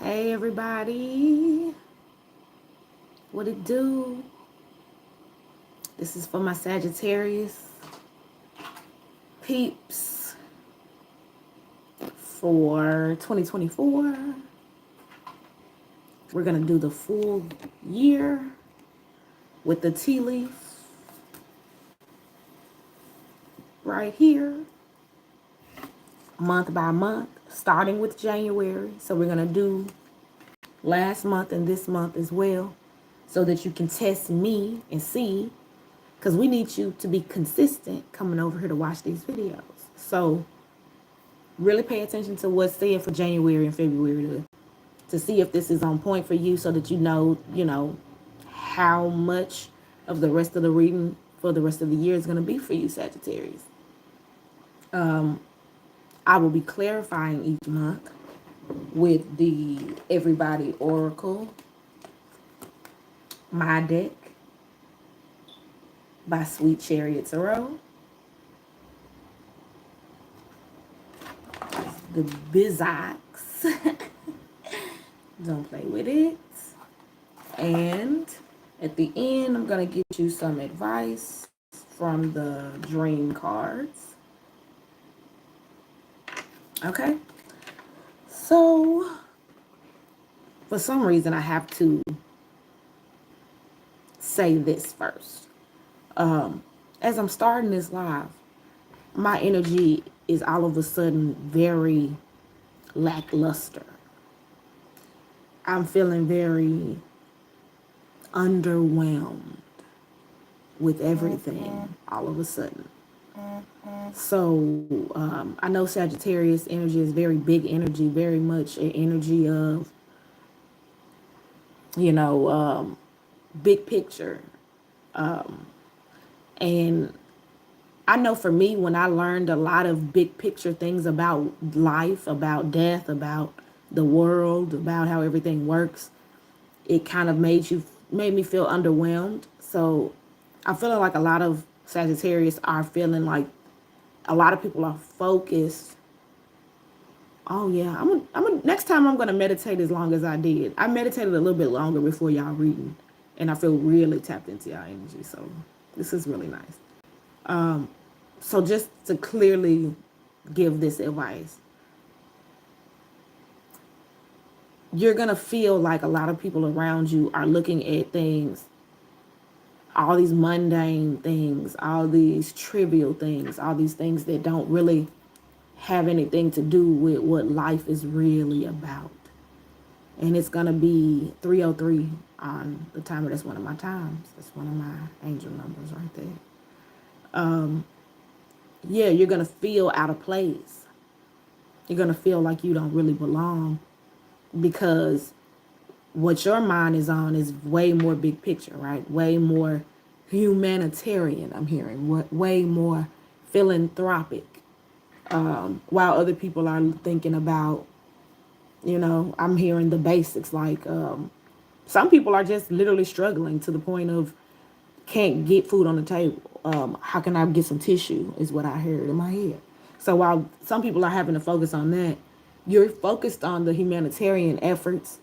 Hey everybody, what it do? This is for my Sagittarius peeps for 2024. We're gonna do the full year with the tea leaf right here, month by month, starting with January. So we're gonna do last month and this month as well, so that you can test me and see, because we need you to be consistent coming over here to watch these videos. So really pay attention to what's said for January and February to see if this is on point for you, so that you know how much of the rest of the reading for the rest of the year is going to be for you, Sagittarius. I will be clarifying each month with the Everybody Oracle, my deck by Sweet Chariot Tarot, the Bizax, don't play with it, and at the end I'm going to give you some advice from the Dream cards. Okay, so for some reason I have to say this first. As I'm starting this live, my energy is all of a sudden very lackluster. I'm feeling very underwhelmed with everything all of a sudden. So I know Sagittarius energy is very big energy, very much an energy of, big picture. And I know for me, when I learned a lot of big picture things about life, about death, about the world, about how everything works, it kind of made me feel underwhelmed. So I'm feeling like a lot of Sagittarius are feeling like a lot of people are focused. Oh yeah, next time I'm gonna meditate as long as I did. I meditated a little bit longer before y'all reading, and I feel really tapped into y'all energy. So this is really nice. So just to clearly give this advice, you're gonna feel like a lot of people around you are looking at things, all these mundane things, all these trivial things, all these things that don't really have anything to do with what life is really about. And it's going to be 303 on the timer. That's one of my times. That's one of my angel numbers right there. Yeah, you're going to feel out of place. You're going to feel like you don't really belong, because what your mind is on is way more big picture, right? Way more humanitarian, I'm hearing. Way more philanthropic. While other people are thinking about, I'm hearing the basics, like some people are just literally struggling to the point of can't get food on the table. How can I get some tissue is what I heard in my head. So while some people are having to focus on that, you're focused on the humanitarian efforts,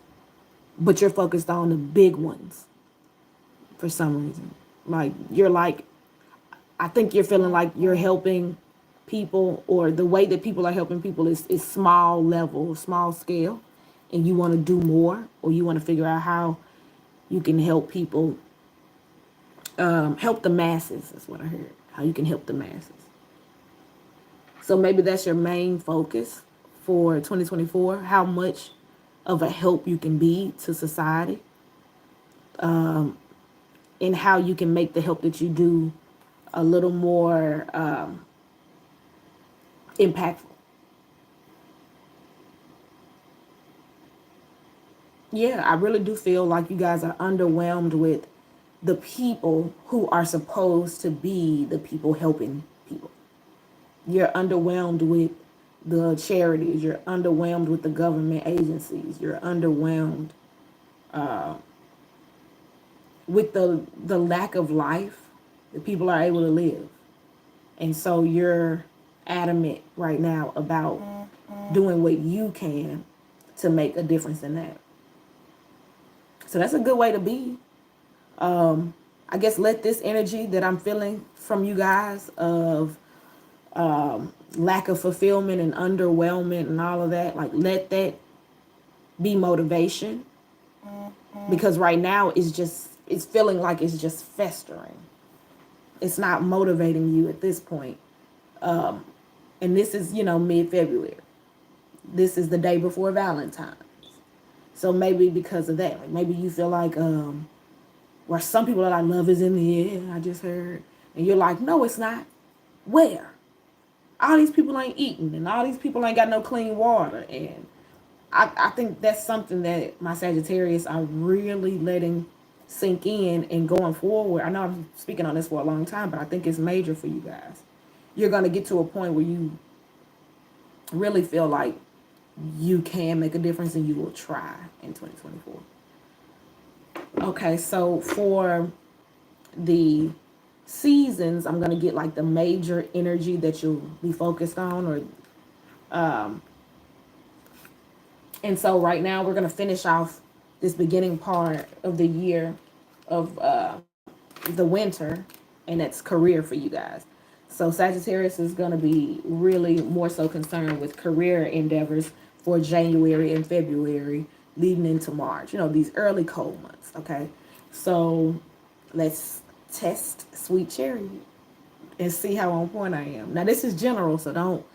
but you're focused on the big ones for some reason. I think you're feeling like you're helping people, or the way that people are helping people is small level, small scale, and you want to do more, or you want to figure out how you can help people, help the masses. That's what I heard. How you can help the masses. So maybe that's your main focus for 2024, how much of a help you can be to society, and how you can make the help that you do a little more impactful. Yeah, I really do feel like you guys are underwhelmed with the people who are supposed to be the people helping people. You're underwhelmed with the charities. You're underwhelmed with the government agencies. You're underwhelmed with the lack of life that people are able to live. And so you're adamant right now about doing what you can to make a difference in that. So that's a good way to be. I guess let this energy that I'm feeling from you guys of lack of fulfillment and underwhelmment and all of that, like let that be motivation, because right now it's feeling like it's just festering. It's not motivating you at this point. And this is, mid-February. This is the day before Valentine's. So maybe because of that, like maybe you feel like, where some people are like, love is in the air, I just heard. And you're like, no, it's not. Where? All these people ain't eating, and all these people ain't got no clean water. And I think that's something that my Sagittarius are really letting sink in and going forward. I know I'm speaking on this for a long time, but I think it's major for you guys. You're going to get to a point where you really feel like you can make a difference and you will try in 2024. Okay, so for the seasons, I'm going to get like the major energy that you'll be focused on, or and so right now we're going to finish off this beginning part of the year of the winter, and that's career for you guys. So Sagittarius is going to be really more so concerned with career endeavors for January and February leading into March, these early cold months. Okay, so let's test Sweet Cherry and see how on point I am. Now this is general, so don't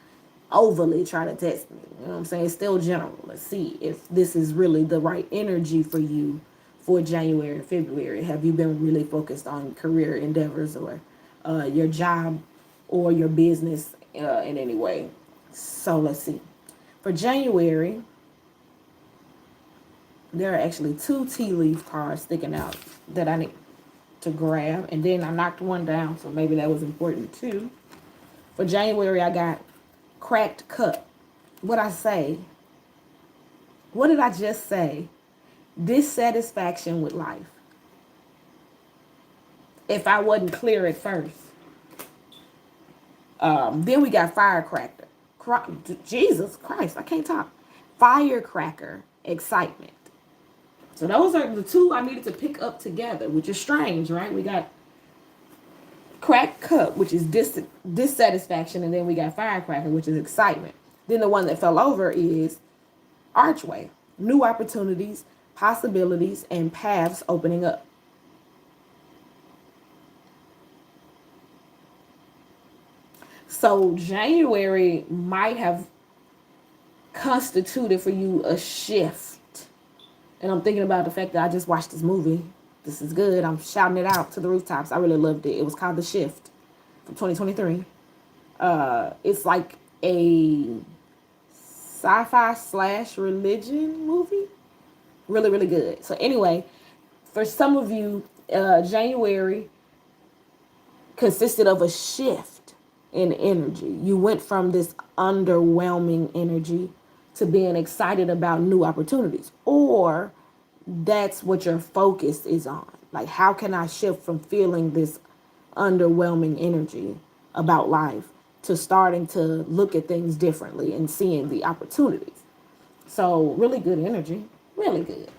overly try to test me. You know what I'm saying? It's still general. Let's see if this is really the right energy for you for January and February. Have you been really focused on career endeavors, or your job or your business in any way? So let's see. For January, there are actually 2 tea leaf cards sticking out that I need to grab, and then I knocked one down, so maybe that was important too. For January, I got cracked cup. What I say? What did I just say? Dissatisfaction with life. If I wasn't clear at first. Then we got firecracker. Jesus Christ, I can't talk. Firecracker excitement. So those are the 2 I needed to pick up together, which is strange, right? We got cracked cup, which is dissatisfaction, and then we got firecracker, which is excitement. Then the one that fell over is archway, new opportunities, possibilities, and paths opening up. So January might have constituted for you a shift. And I'm thinking about the fact that I just watched this movie. This is good. I'm shouting it out to the rooftops. I really loved it. It was called The Shift from 2023. It's like a sci-fi / religion movie. Really, really good. So anyway, for some of you, January consisted of a shift in energy. You went from this underwhelming energy to being excited about new opportunities, or that's what your focus is on. Like, how can I shift from feeling this underwhelming energy about life to starting to look at things differently and seeing the opportunities? So really good energy, really good.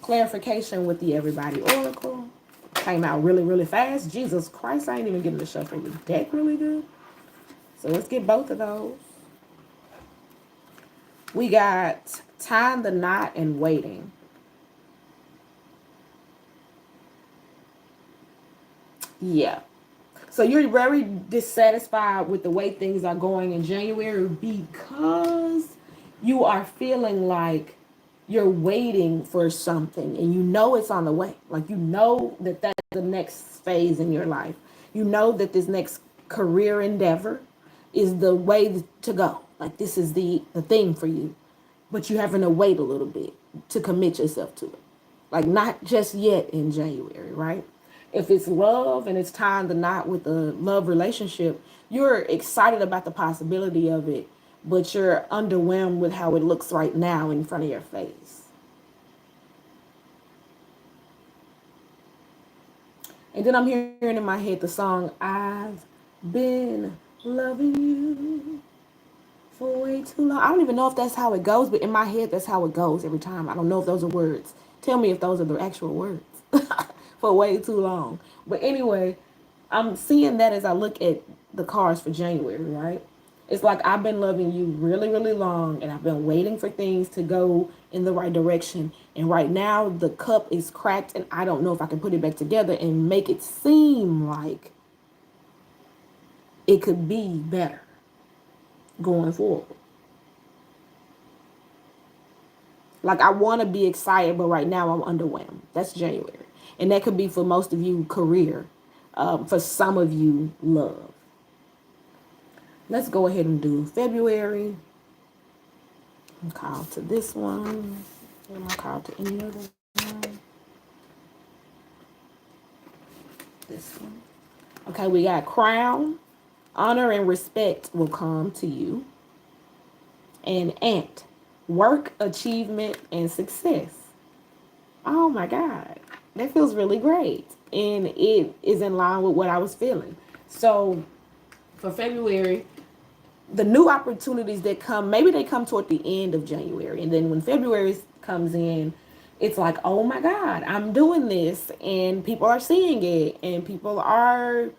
Clarification with the Everybody Oracle came out really, really fast. Jesus Christ, I ain't even getting to shuffle the deck really good. So let's get both of those. We got tying the knot and waiting. Yeah. So you're very dissatisfied with the way things are going in January because you are feeling like you're waiting for something and you know it's on the way. Like, you know that that's the next phase in your life. You know that this next career endeavor is the way to go. Like, this is the thing for you. But you're having to wait a little bit to commit yourself to it. Like, not just yet in January, right? If it's love and it's tying the knot with a love relationship, you're excited about the possibility of it, but you're underwhelmed with how it looks right now in front of your face. And then I'm hearing in my head the song, I've been loving you for way too long. I don't even know if that's how it goes, but in my head, that's how it goes every time. I don't know if those are words. Tell me if those are the actual words. For way too long. But anyway, I'm seeing that as I look at the cards for January, right? It's like I've been loving you really, really long, and I've been waiting for things to go in the right direction. And right now, the cup is cracked, and I don't know if I can put it back together and make it seem like it could be better going forward. Like I want to be excited, but right now I'm underwhelmed. That's January. And that could be for most of you career. For some of you love. Let's go ahead and do February. I'm called to this one. Am I called to any other one? This one. Okay, we got crown. Honor and respect will come to you. And ant. Work, achievement, and success. Oh my God. That feels really great. And it is in line with what I was feeling. So for February, the new opportunities that come, maybe they come toward the end of January. And then when February comes in, it's like, oh my God, I'm doing this. And people are seeing it. And people are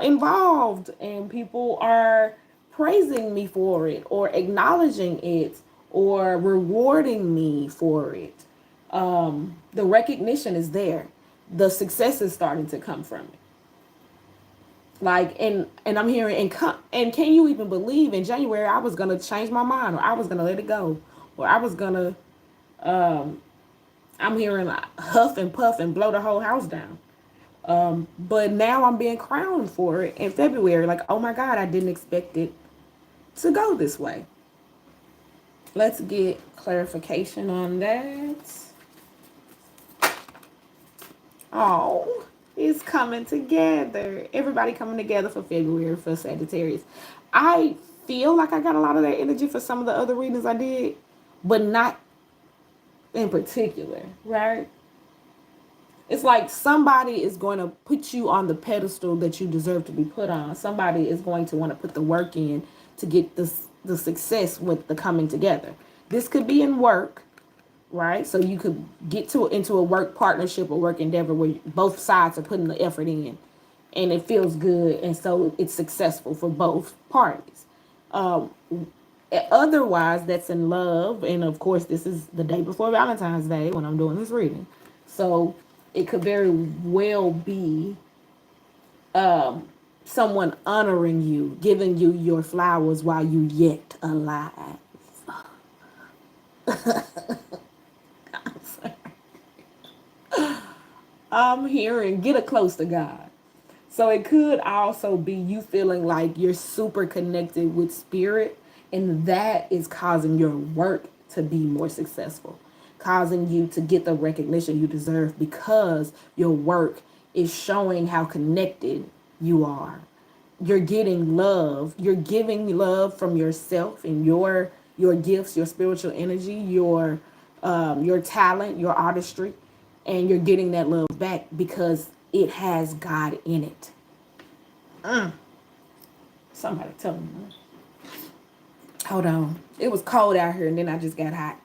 involved. And people are praising me for it or acknowledging it or rewarding me for it. The recognition is there. The success is starting to come from it. Like and I'm hearing and can you even believe in January I was gonna change my mind or I was gonna let it go or I was gonna I'm hearing like huff and puff and blow the whole house down. But now I'm being crowned for it in February. Like, oh my God, I didn't expect it to go this way. Let's get clarification on that. Oh, it's coming together. Everybody coming together for February for Sagittarius. I feel like I got a lot of that energy for some of the other readings I did, but not in particular, right? It's like somebody is going to put you on the pedestal that you deserve to be put on. Somebody is going to want to put the work in to get the success with the coming together. This could be in work, right? So you could get into a work partnership or work endeavor where both sides are putting the effort in and it feels good. And so it's successful for both parties. Um, Otherwise, that's in love. And of course, this is the day before Valentine's Day when I'm doing this reading. So it could very well be someone honoring you, giving you your flowers while you yet alive. I'm hearing get it close to God. So it could also be you feeling like you're super connected with spirit, and that is causing your work to be more successful, causing you to get the recognition you deserve because your work is showing how connected you are. You're getting love. You're giving love from yourself and your gifts, your spiritual energy, your talent, your artistry, and you're getting that love back because it has God in it. Somebody tell me. Hold on. It was cold out here and then I just got hot.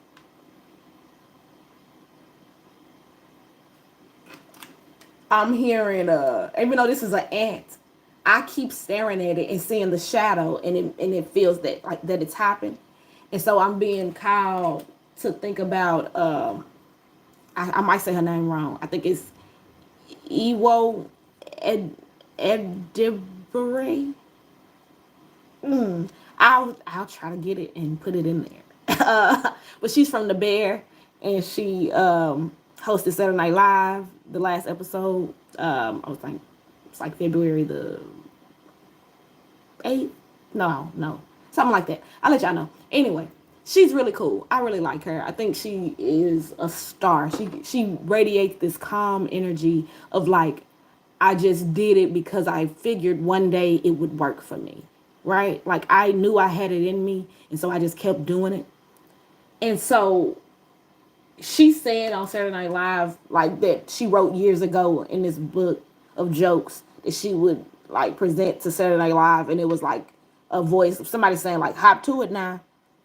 I'm hearing even though this is an ant, I keep staring at it and seeing the shadow and it feels that like that it's happened. And so I'm being called to think about I might say her name wrong. I think it's Ewo Edibere. I'll try to get it and put it in there. But she's from the Bear, and she hosted Saturday Night Live. The last episode, I was like, it's like February the 8th. No, something like that. I'll let y'all know. Anyway, she's really cool. I really like her. I think she is a star. She radiates this calm energy of like, I just did it because I figured one day it would work for me, right? Like I knew I had it in me, and so I just kept doing it. And so she said on Saturday Night Live, like that she wrote years ago in this book of jokes that she would like present to Saturday Night Live, and it was like a voice, somebody saying like, hop to it now,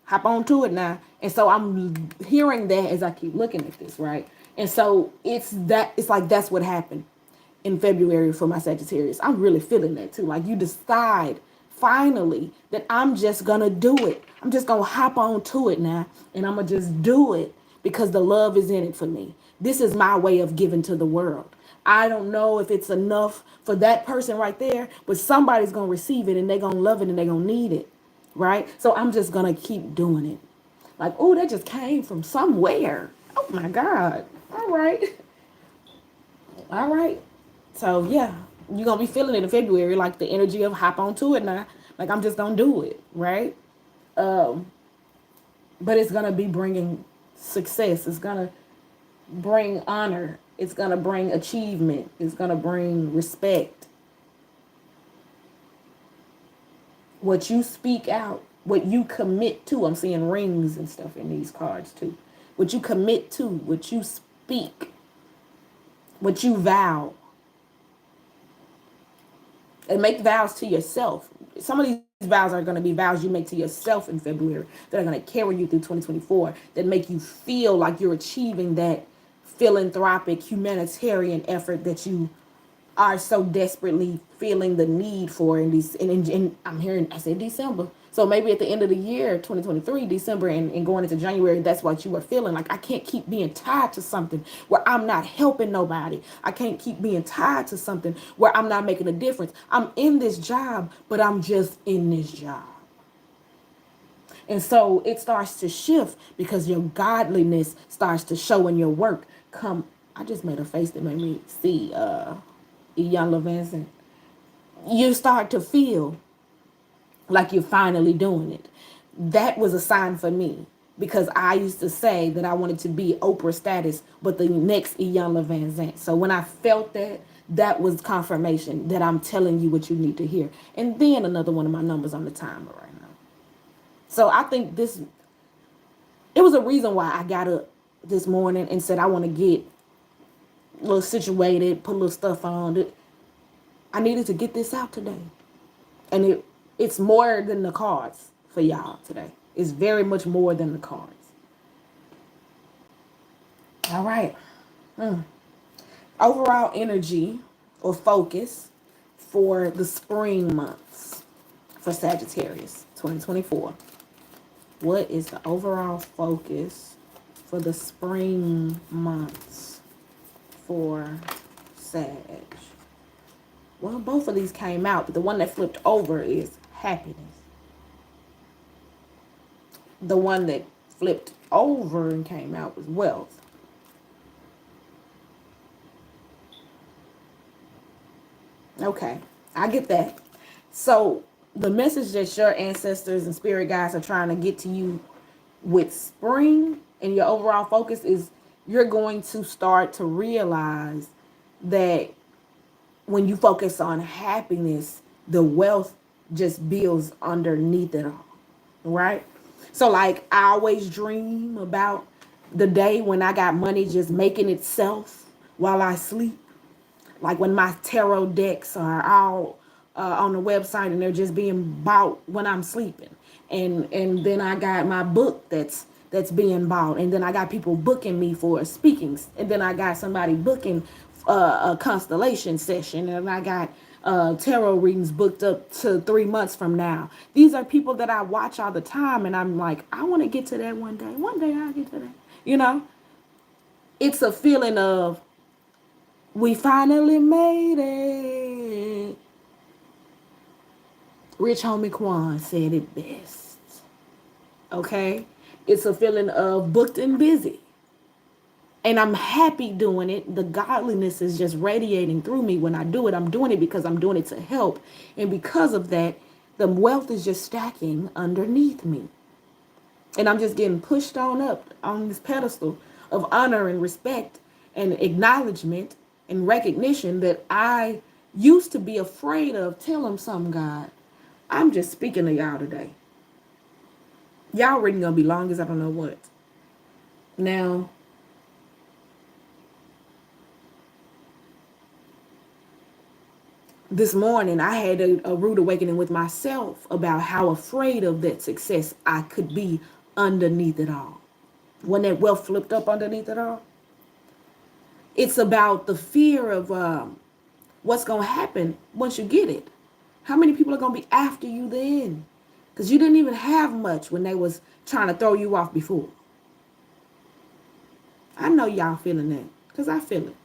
hop on to it now. And so I'm hearing that as I keep looking at this, right? And so it's like that's what happened in February for my Sagittarius. I'm really feeling that too. Like you decide finally that I'm just gonna do it. I'm just gonna hop on to it now, and I'm gonna just do it because the love is in it for me. This is my way of giving to the world. I don't know if it's enough for that person right there, but somebody's gonna receive it and they're gonna love it and they're gonna need it, right? So I'm just gonna keep doing it. Like, oh, that just came from somewhere. Oh my God. All right. All right. So yeah, you're gonna be feeling it in February, like the energy of hop on to it now. Like I'm just gonna do it, right? Um, but it's gonna be bringing success. It's gonna bring honor. It's gonna bring achievement. It's gonna bring respect. What you speak out, what you commit to. I'm seeing rings and stuff in these cards too. What you commit to, what you speak, what you vow. And make vows to yourself. Some of these vows are going to be vows you make to yourself in February that are going to carry you through 2024, that make you feel like you're achieving that philanthropic humanitarian effort that you are so desperately feeling the need for in these. And I'm hearing, I said December. So maybe at the end of the year, 2023, December, and going into January, that's what you were feeling. Like, I can't keep being tied to something where I'm not helping nobody. I can't keep being tied to something where I'm not making a difference. I'm in this job, but I'm just in this job. And so it starts to shift because your godliness starts to show in your work. I just made a face that made me see young Levinson. You start to feel like you're finally doing it. That was a sign for me because I used to say that I wanted to be Oprah status, but the next Iyanla Van Zant. So when I felt that, that was confirmation that I'm telling you what you need to hear. And then another one of my numbers on the timer right now. So I think it was a reason why I got up this morning and said I want to get a little situated, put a little stuff on. I needed to get this out today. And it's more than the cards for y'all today. It's very much more than the cards. All right. Overall energy or focus for the spring months for Sagittarius 2024. What is the overall focus for the spring months for Sag? Well, both of these came out, but the one that flipped over is happiness. The one that flipped over and came out was wealth. Okay, I get that. So the message that your ancestors and spirit guides are trying to get to you with spring and your overall focus is you're going to start to realize that when you focus on happiness, the wealth just builds underneath it all, right? So like I always dream about the day when I got money just making itself while I sleep. Like when my tarot decks are all on the website and they're just being bought when I'm sleeping. And then I got my book that's being bought. And then I got people booking me for speakings. And then I got somebody booking a constellation session. And I got tarot readings booked up to 3 months from now. These are people that I watch all the time. And I'm like, I want to get to that one day. One day I'll get to that. You know, it's a feeling of we finally made it. Rich Homie Quan said it best. Okay? It's a feeling of booked and busy. And I'm happy doing it. The godliness is just radiating through me when I do it. I'm doing it because I'm doing it to help. And because of that, the wealth is just stacking underneath me. And I'm just getting pushed on up on this pedestal of honor and respect and acknowledgement and recognition that I used to be afraid of. Tell them something, God. I'm just speaking to y'all today. Y'all reading gonna be long as I don't know what. Now, this morning I had a rude awakening with myself about how afraid of that success I could be underneath it all. When that wealth flipped up underneath it all, it's about the fear of what's going to happen once you get it. How many people are going to be after you then? Because you didn't even have much when they was trying to throw you off before. I know y'all feeling that because I feel it.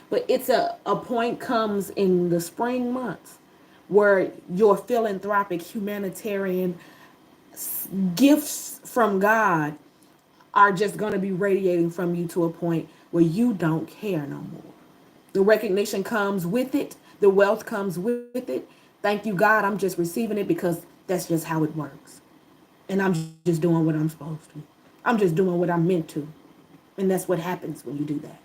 But it's a point comes in the spring months where your philanthropic humanitarian gifts from God are just going to be radiating from you to a point where you don't care no more. The recognition comes with it. The wealth comes with it. Thank you, God. I'm just receiving it because that's just how it works. And I'm just doing what I'm supposed to. I'm just doing what I'm meant to. And that's what happens when you do that.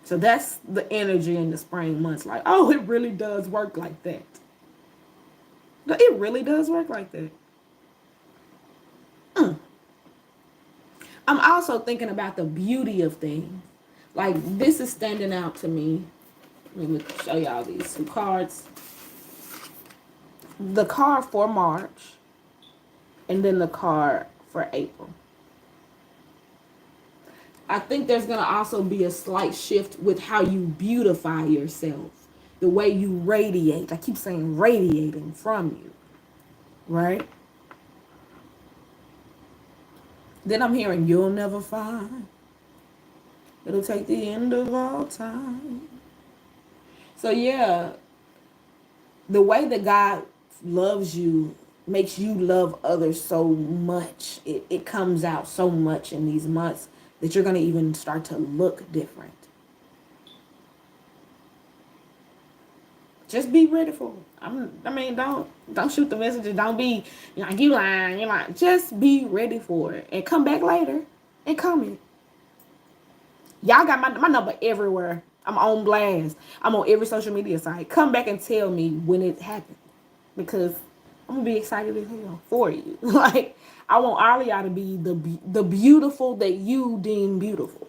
So that's the energy in the spring months. Like, oh, it really does work like that. It really does work like that. I'm also thinking about the beauty of things. Like, this is standing out to me. Let me show y'all these two cards. The card for March and then the card for April. I think there's going to also be a slight shift with how you beautify yourself. The way you radiate. I keep saying radiating from you. Right? Then I'm hearing you'll never find. It'll take the end of all time. So yeah, the way that God loves you makes you love others so much. It comes out so much in these months that you're going to even start to look different. Just be ready for it. Don't shoot the messages. Don't be, you lying. Just be ready for it. And come back later and comment. Y'all got my number everywhere. I'm on blast. I'm on every social media site. Come back and tell me when it happened. Because I'm going to be excited as hell for you. Like, I want all of y'all to be the beautiful that you deem beautiful.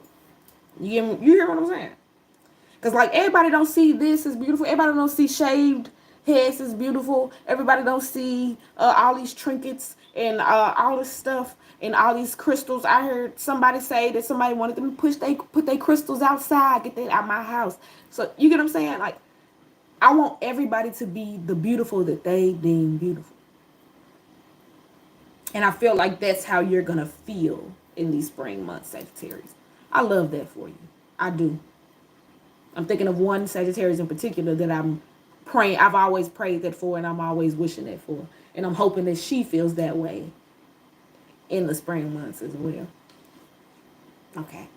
You hear what I'm saying? Because, like, everybody don't see this as beautiful. Everybody don't see shaved heads as beautiful. Everybody don't see all these trinkets and all this stuff and all these crystals. I heard somebody say that somebody wanted them to put their crystals outside, get that out my house. So, you get what I'm saying? Like, I want everybody to be the beautiful that they deem beautiful. And I feel like that's how you're going to feel in these spring months, Sagittarius. I love that for you. I do. I'm thinking of one Sagittarius in particular that I'm praying. I've always prayed that for, and I'm always wishing that for. And I'm hoping that she feels that way in the spring months as well. Okay.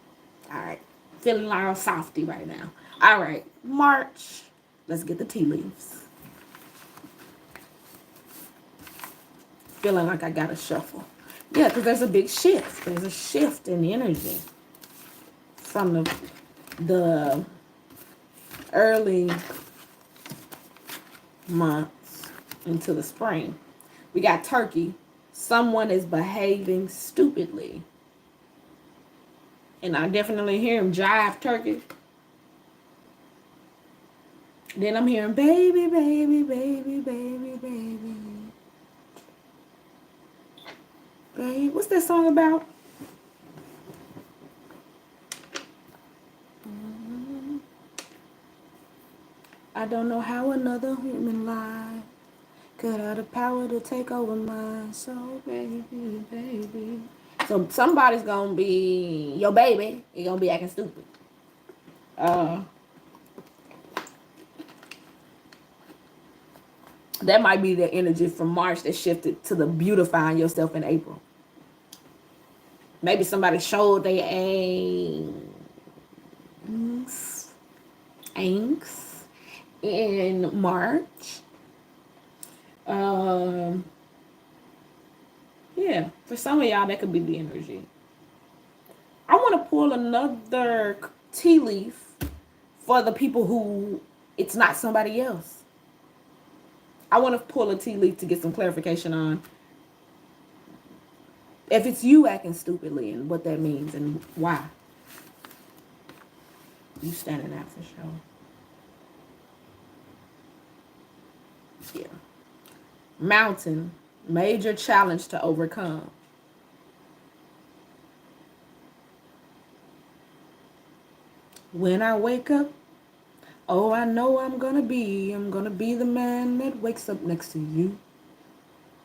All right. Feeling like a softy right now. All right. March. Let's get the tea leaves. Feeling like I got to shuffle. Yeah, because there's a big shift. There's a shift in energy from the early months into the spring. We got Turkey. Someone is behaving stupidly. And I definitely hear him jive Turkey. Then I'm hearing baby, baby, baby, baby, baby. Babe, what's that song about? I don't know how another human life could have the power to take over mine. So baby, baby. So somebody's gonna be your baby. You're gonna be acting stupid. That might be the energy from March that shifted to the beautifying yourself in April. Maybe somebody showed their angst in March. Yeah, for some of y'all, that could be the energy. I want to pull another tea leaf for the people who it's not somebody else. I want to pull a tea leaf to get some clarification on if it's you acting stupidly and what that means and why. You standing out for sure. Yeah. Mountain, major challenge to overcome. When I wake up, oh, I know I'm gonna be the man that wakes up next to you.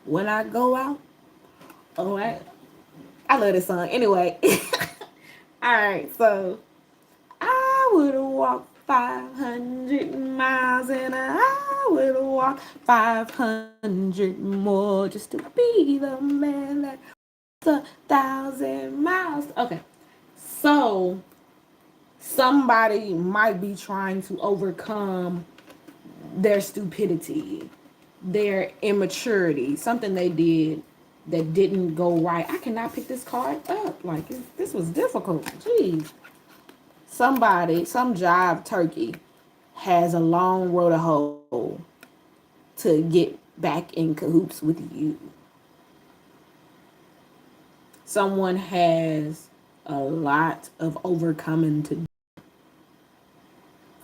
When I go out, oh, I love this song. Anyway, all right, so I would walk 500 miles and I would walk 500 more just to be the man that a 1,000 miles. Okay, so somebody might be trying to overcome their stupidity, their immaturity, something they did that didn't go right. I cannot pick this card up. Like, this was difficult. Jeez. Somebody, some jive turkey has a long road to hoe to get back in cahoots with you. Someone has a lot of overcoming to do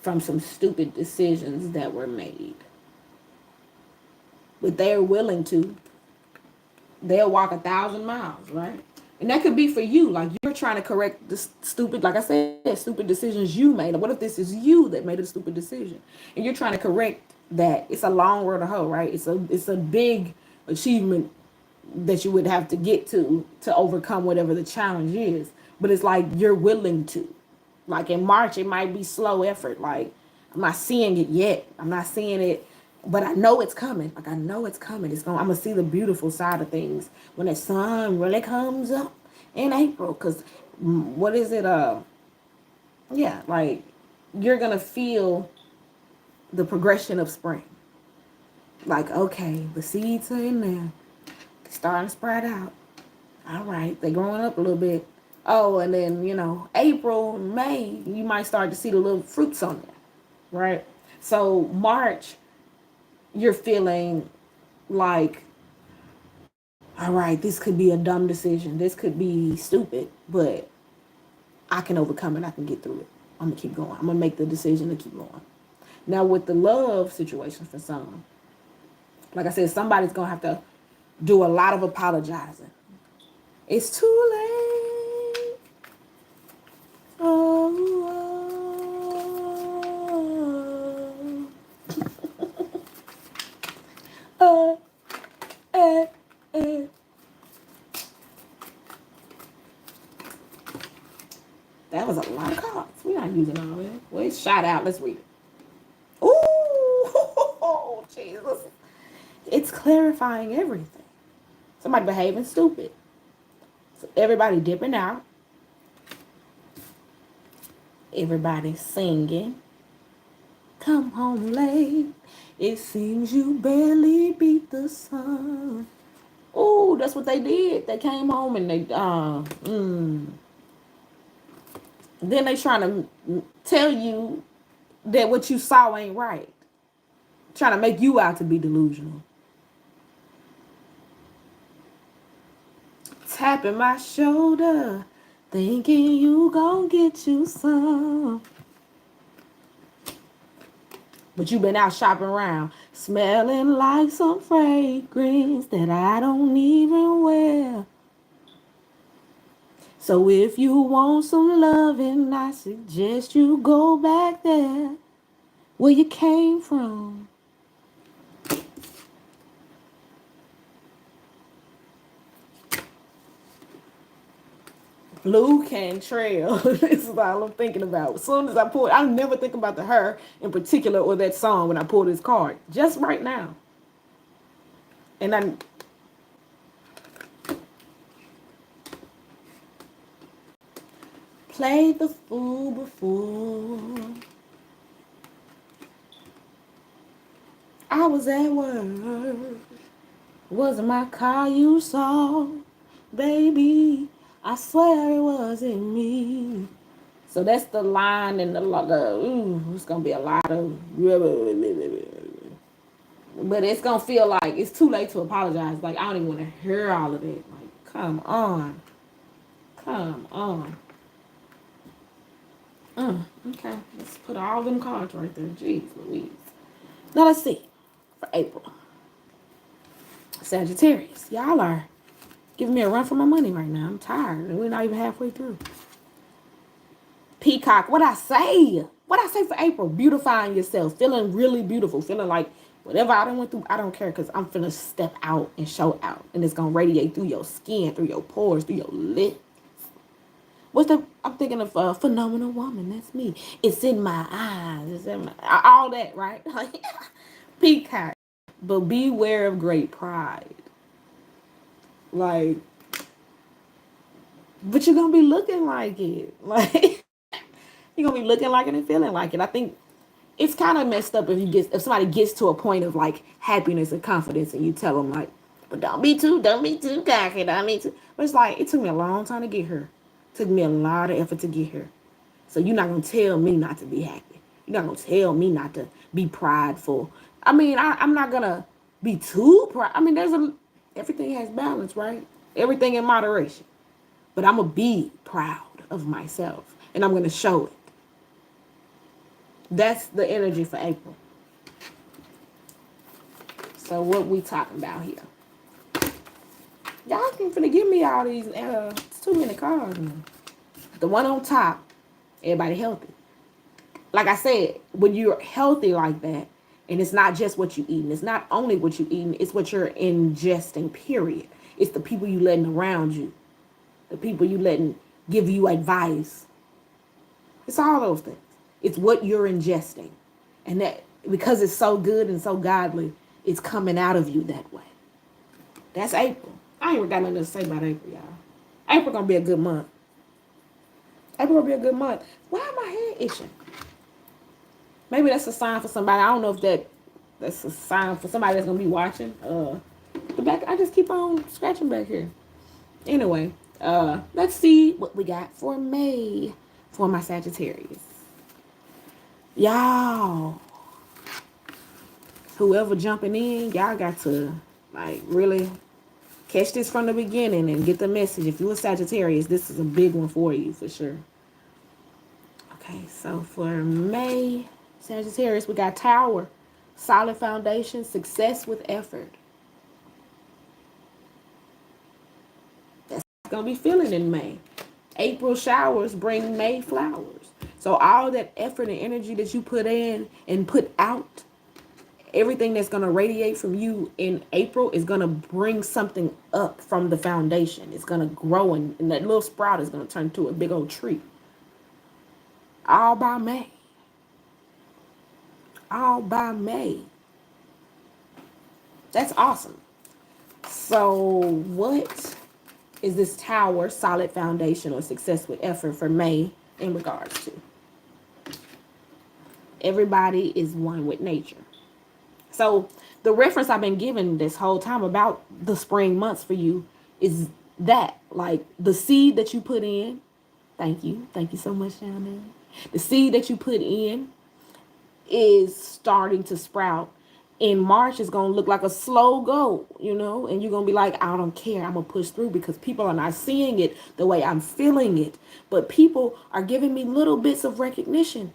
from some stupid decisions that were made. But they're willing to. They'll walk 1,000 miles, right? And that could be for you. Like, you're trying to correct the stupid, like I said, stupid decisions you made. What if this is you that made a stupid decision? And you're trying to correct that. It's a long road to hoe, right? It's a big achievement that you would have to get to overcome whatever the challenge is. But it's like you're willing to. Like in March, it might be slow effort. Like, I'm not seeing it yet. I'm not seeing it, but I know it's coming. Like, I know it's coming. I'm gonna see the beautiful side of things when the sun really comes up in April. Cause what is it? Yeah, like you're gonna feel the progression of spring. Like, okay, the seeds are in there, starting to spread out. All right, they're growing up a little bit. Oh, and then, April, May, you might start to see the little fruits on there, right? So March, you're feeling like, all right, this could be a dumb decision. This could be stupid, but I can overcome it. I can get through it. I'm going to keep going. I'm going to make the decision to keep going. Now, with the love situation for some, like I said, somebody's going to have to do a lot of apologizing. It's too late. Oh, oh, eh, eh. That was a lot of cards. We're not using all that. Well, it's shot out. Let's read it. Ooh, Jesus. It's clarifying everything. Somebody behaving stupid. So everybody dipping out. Everybody singing. Come home late. It seems you barely beat the sun. Oh, that's what they did. They came home and they then they trying to tell you that what you saw ain't right. Trying to make you out to be delusional. Tapping my shoulder, thinking you gon' get you some. But you been out shopping around, smelling like some fragrance that I don't even wear. So if you want some loving, I suggest you go back there where you came from. Blue can trail. This is all I'm thinking about. As soon as I pull, I never think about the her in particular or that song when I pull this card. Just right now. And I played the fool before. I was at work. Wasn't my car you saw, baby. I swear it wasn't me. So that's the line and it's gonna be a lot of, but it's gonna feel like it's too late to apologize. Like, I don't even want to hear all of it. Like, come on, come on. Okay, let's put all them cards right there. Jeez Louise. Now let's see. for April. Sagittarius, y'all are giving me a run for my money right now. I'm tired. We're not even halfway through. Peacock, what I say? What I say for April? Beautifying yourself, feeling really beautiful, feeling like whatever I done went through, I don't care, because I'm finna step out and show out, and it's gonna radiate through your skin, through your pores, through your lips. What's the? I'm thinking of a phenomenal woman. That's me. It's in my eyes. It's in my all that, right? Peacock, but beware of great pride. Like, but you're gonna be looking like it. Like, you're gonna be looking like it and feeling like it. I think it's kind of messed up if somebody gets to a point of like happiness and confidence, and you tell them like, but don't be too cocky, don't be too. But it's like, it took me a long time to get here. It took me a lot of effort to get here. So you're not gonna tell me not to be happy. You're not gonna tell me not to be prideful. I mean, I'm not gonna be too proud. I mean, everything has balance, right? Everything in moderation. But I'm gonna be proud of myself, and I'm gonna show it. That's the energy for April. So what we talking about here? Y'all can finna give me all these. It's too many cards. The one on top, everybody healthy. Like I said, when you're healthy like that, and it's not just what you eating. It's not only what you eating. It's what you're ingesting. Period. It's the people you letting around you. The people you letting give you advice. It's all those things. It's what you're ingesting. And that, because it's so good and so godly, it's coming out of you that way. That's April. I ain't even got nothing to say about April, y'all. April gonna be a good month. April gonna be a good month. Why am my head itching? Maybe that's a sign for somebody. I don't know if that's a sign for somebody that's gonna be watching. The back, I just keep on scratching back here. Anyway, let's see what we got for May for my Sagittarius. Y'all, whoever jumping in, y'all got to like really catch this from the beginning and get the message. If you're a Sagittarius, this is a big one for you for sure. Okay, so for May, Sagittarius, we got Tower, solid foundation, success with effort. That's gonna be feeling in May. April showers bring May flowers. So all that effort and energy that you put in and put out, everything that's going to radiate from you in April is going to bring something up from the foundation. It's going to grow, and that little sprout is going to turn into a big old tree. All by May. All by May. That's awesome. So what is this Tower, solid foundation, or success with effort for May in regards to? Everybody is one with nature. So the reference I've been given this whole time about the spring months for you is that, like, the seed that you put in. Thank you so much, Shannon. The seed that you put in is starting to sprout. In March, it's going to look like a slow go, and you're going to be like, I don't care. I'm going to push through, because people are not seeing it the way I'm feeling it. But people are giving me little bits of recognition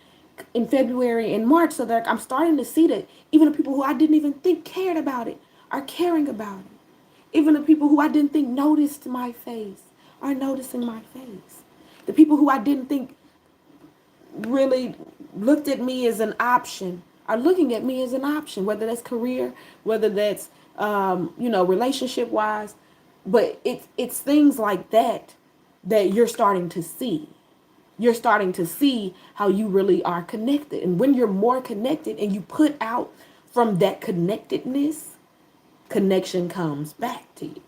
in February and March, so that I'm starting to see that even the people who I didn't even think cared about it are caring about it. Even the people who I didn't think noticed my face are noticing my face. The people who I didn't think really looked at me as an option are looking at me as an option, whether that's career, whether that's relationship wise. But it's things like that you're starting to see. You're starting to see how you really are connected. And when you're more connected and you put out from that connectedness, connection comes back to you.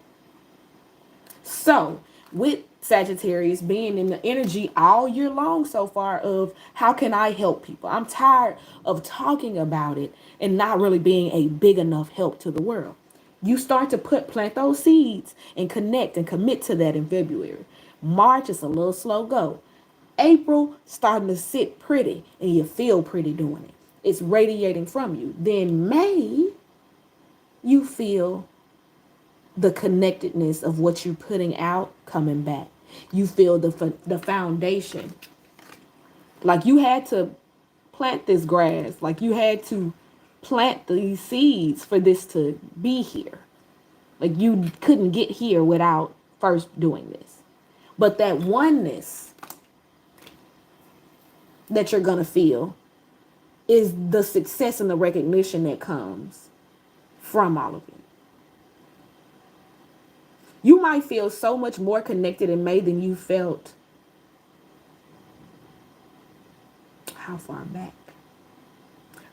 So with Sagittarius being in the energy all year long so far of how can I help people? I'm tired of talking about it and not really being a big enough help to the world. You start to plant those seeds and connect and commit to that in February. March is a little slow go. April starting to sit pretty and you feel pretty doing it. It's radiating from you. Then May, you feel the connectedness of what you're putting out coming back. You feel the foundation. Like you had to plant this grass. Like you had to plant these seeds for this to be here. Like you couldn't get here without first doing this. But that oneness that you're going to feel is the success and the recognition that comes from all of it. You might feel so much more connected in May than you felt. How far back?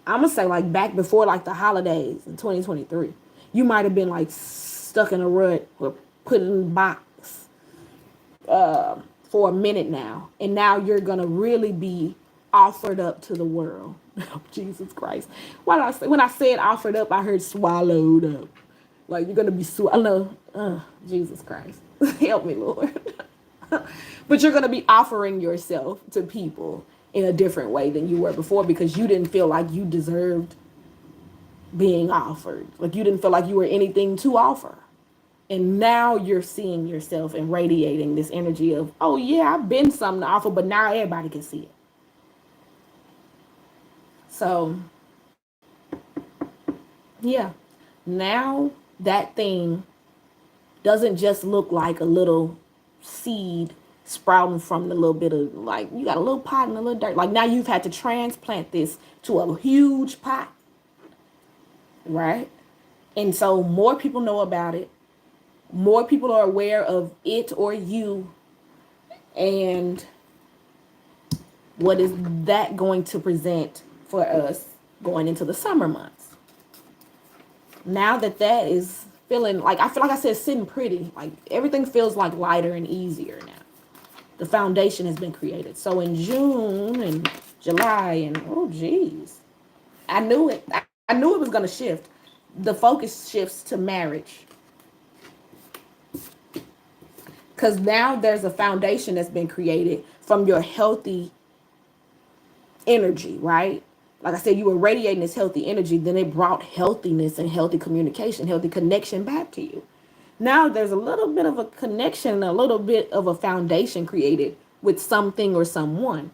I'm going to say like back before like the holidays in 2023. You might have been like stuck in a rut or put in a box for a minute now. And now you're going to really be offered up to the world. Oh, Jesus Christ. When I said offered up, I heard swallowed up. Like you're going to be swallowed. Jesus Christ. Help me, Lord. But you're going to be offering yourself to people in a different way than you were before because you didn't feel like you deserved being offered. Like you didn't feel like you were anything to offer. And now you're seeing yourself and radiating this energy of, oh yeah, I've been something to offer, but now everybody can see it. So, yeah, now that thing doesn't just look like a little seed sprouting from the little bit of, like, you got a little pot and a little dirt. Like now you've had to transplant this to a huge pot, right? And so more people know about it. More people are aware of it or you. And what is that going to present for us going into the summer months? Now that is feeling like, I feel like I said, sitting pretty. Like everything feels like lighter and easier now. The foundation has been created. So in June and July and, oh geez, I knew it. I knew it was going to shift. The focus shifts to marriage. Because now there's a foundation that's been created from your healthy energy, right? Like I said, you were radiating this healthy energy. Then it brought healthiness and healthy communication, healthy connection back to you. Now there's a little bit of a connection, a little bit of a foundation created with something or someone.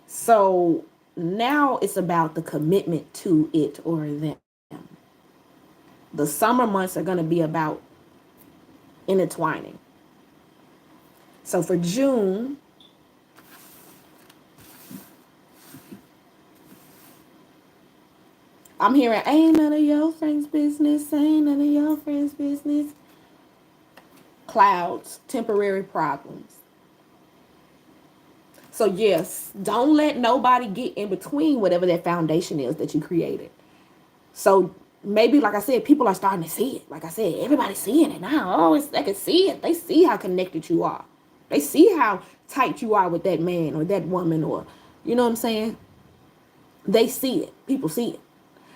So now it's about the commitment to it or them. The summer months are going to be about intertwining. So for June, I'm hearing, ain't none of your friends' business, ain't none of your friends' business. Clouds, temporary problems. So yes, don't let nobody get in between whatever that foundation is that you created. So maybe, like I said, people are starting to see it. Like I said, everybody's seeing it now. Oh, they can see it. They see how connected you are. They see how tight you are with that man or that woman, or, you know what I'm saying? They see it. People see it.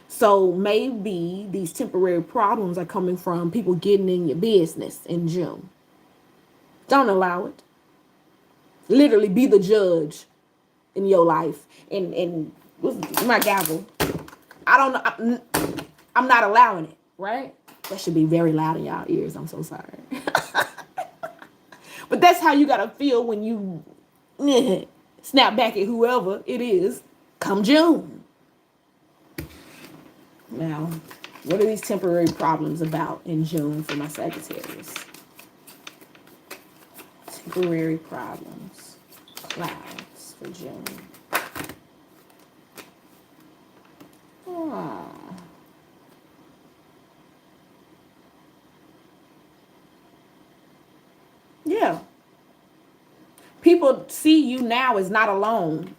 So maybe these temporary problems are coming from people getting in your business in June. Don't allow it. Literally be the judge in your life. And my gavel. I don't know. I'm not allowing it, right? That should be very loud in y'all ears. I'm so sorry. But that's how you got to feel when you snap back at whoever it is come June. Now, what are these temporary problems about in June for my Sagittarius? Temporary problems. Clouds for June. Ah. Yeah. People see you now as not alone.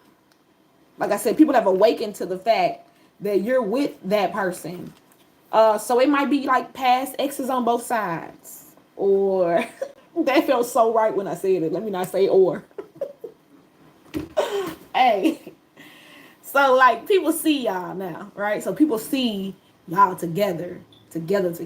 Like I said, people have awakened to the fact that you're with that person. So it might be like past exes on both sides. Or that felt so right when I said it. Let me not say or. Hey. So like people see y'all now, right? So people see y'all together. Forever,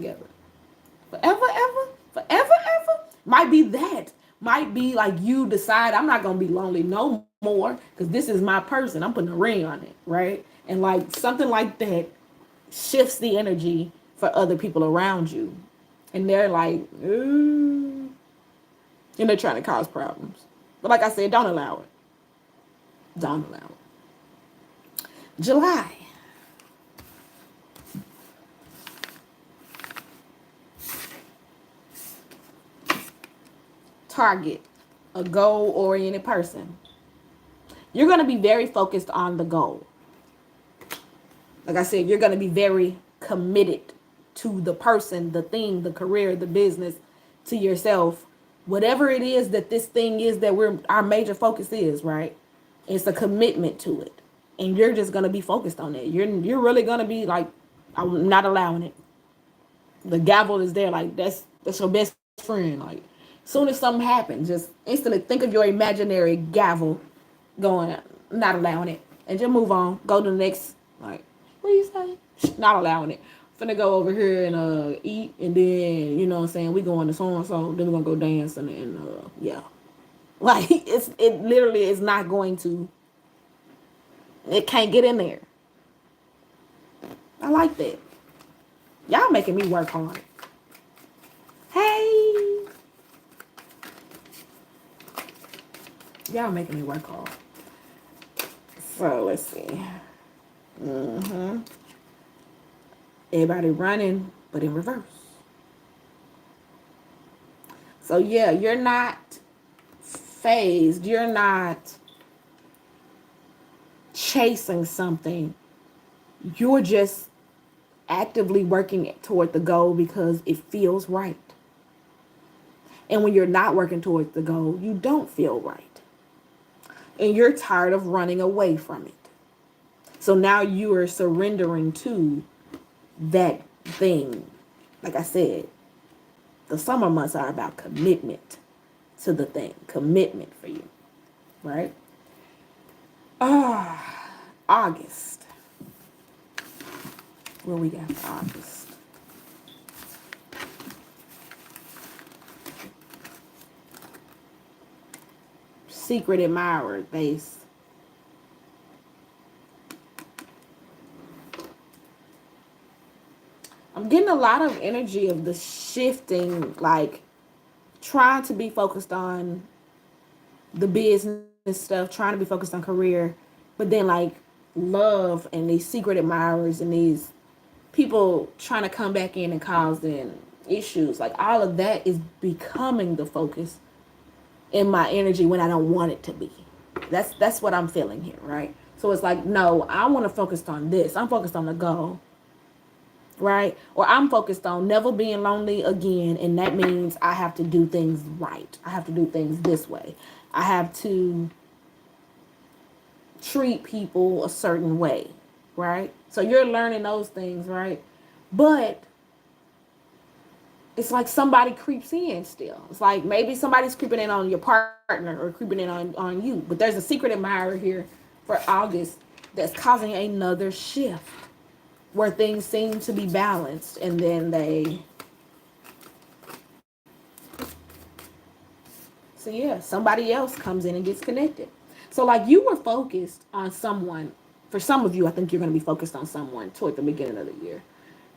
ever? Forever, ever? Might be that. Might be like you decide I'm not going to be lonely no more because this is my person. I'm putting a ring on it, right? And like something like that shifts the energy for other people around you. And they're like, ooh. And they're trying to cause problems. But like I said, don't allow it. Don't allow it. July. target, a goal-oriented person, you're going to be very focused on the goal. Like I said, you're going to be very committed to the person, the thing, the career, the business, to yourself. Whatever it is that this thing is that our major focus is, right? It's a commitment to it. And you're just going to be focused on it. You're really going to be like, I'm not allowing it. The gavel is there, like that's your best friend. Like, soon as something happens, just instantly think of your imaginary gavel going, not allowing it, and just move on. Go to the next. Like, what do you say? Not allowing it. Finna go over here and eat, and then you know what I'm saying, we going to so and so. Then we're gonna go dance and yeah. Like it literally is not going to. It can't get in there. I like that. Y'all making me work hard. Hey. Y'all making me work hard. So let's see. Everybody running, but in reverse. So yeah, you're not phased. You're not chasing something. You're just actively working toward the goal because it feels right. And when you're not working towards the goal, you don't feel right. And you're tired of running away from it. So now you are surrendering to that thing. Like I said, the summer months are about commitment to the thing. Commitment for you. Right? August. What we got for August? Secret admirer base. I'm getting a lot of energy of the shifting, like trying to be focused on the business stuff, trying to be focused on career, but then like love and these secret admirers and these people trying to come back in and causing issues. Like all of that is becoming the focus in my energy when I don't want it to be. That's what I'm feeling here, right? So it's like, no, I want to focus on this. I'm focused on the goal, right? Or I'm focused on never being lonely again, and that means I have to do things right. I have to do things this way. I have to treat people a certain way, right? So you're learning those things, right? But it's like somebody creeps in still. It's like maybe somebody's creeping in on your partner or creeping in on you. But there's a secret admirer here for August that's causing another shift where things seem to be balanced and then so yeah, somebody else comes in and gets connected. So like you were focused on someone. For some of you, I think you're going to be focused on someone toward the beginning of the year.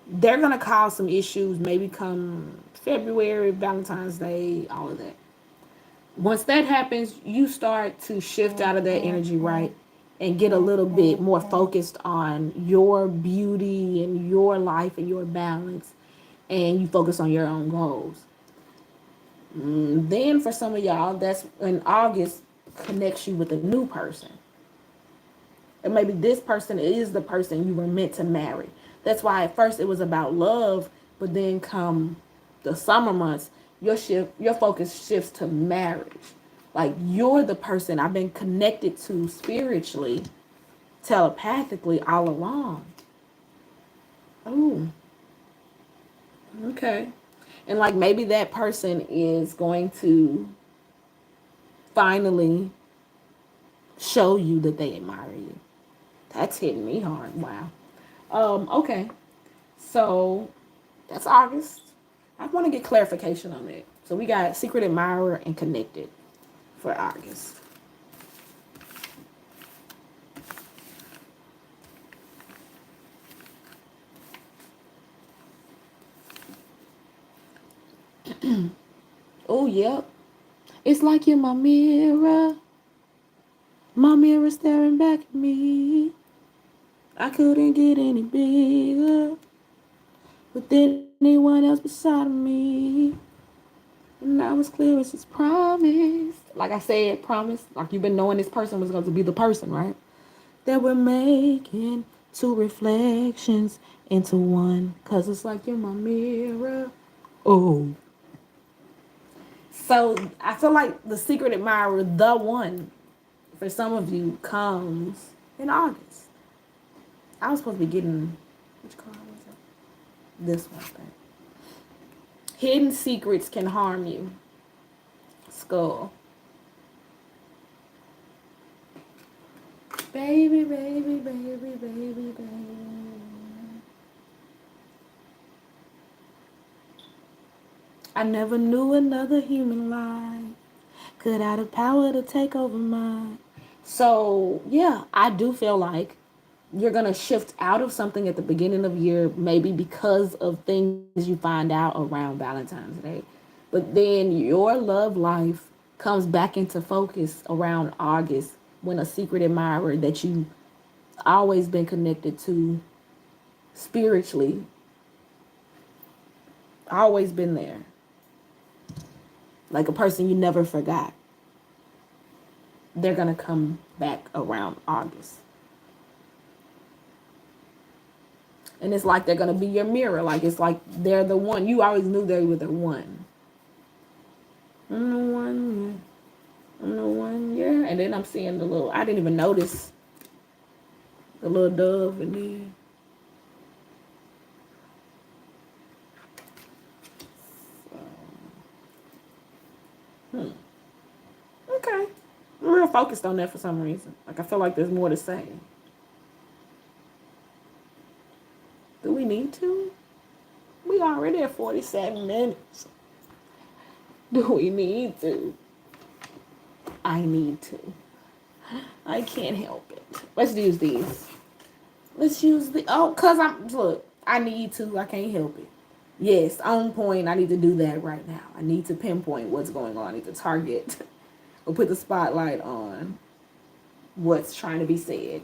They're going to cause some issues maybe come February, Valentine's Day, all of that. Once that happens, you start to shift out of that energy, right? And get a little bit more focused on your beauty and your life and your balance. And you focus on your own goals. Then for some of y'all, that's when August connects you with a new person. And maybe this person is the person you were meant to marry. That's why at first it was about love, but then come the summer months, your focus shifts to marriage. Like you're the person I've been connected to spiritually, telepathically all along. Oh, okay. And like maybe that person is going to finally show you that they admire you. That's hitting me hard. Wow. Okay. So that's August. I want to get clarification on it. So we got secret admirer and connected for August. Oh, yep. It's like you're my mirror. My mirror staring back at me. I couldn't get any bigger with anyone else beside of me. Now it's clear as it's promised. Like I said, promise. Like you've been knowing this person was going to be the person, right? That we're making two reflections into one. Because it's like you're my mirror. Oh. So I feel like the secret admirer, the one, for some of you, comes in August. I was supposed to be getting, which card was it? This one thing. Hidden secrets can harm you. Skull. Baby, baby, baby, baby, baby. I never knew another human life could have the power to take over mine. So, yeah, I do feel like you're going to shift out of something at the beginning of the year, maybe because of things you find out around Valentine's Day. But then your love life comes back into focus around August when a secret admirer that you always been connected to spiritually, always been there. Like a person you never forgot. They're going to come back around August. And it's like they're going to be your mirror. Like it's like they're the one. You always knew they were the one. I'm the one. Yeah. I'm the one. Yeah. And then I'm seeing the little, I didn't even notice the little dove in there. Okay. I'm real focused on that for some reason. Like I feel like there's more to say. Do we need to? We already at 47 minutes. Do we need to? I need to. I can't help it. Let's use these. Let's use the, cause look, I need to, I can't help it. Yes, on point, I need to do that right now. I need to pinpoint what's going on. I need to target or put the spotlight on what's trying to be said.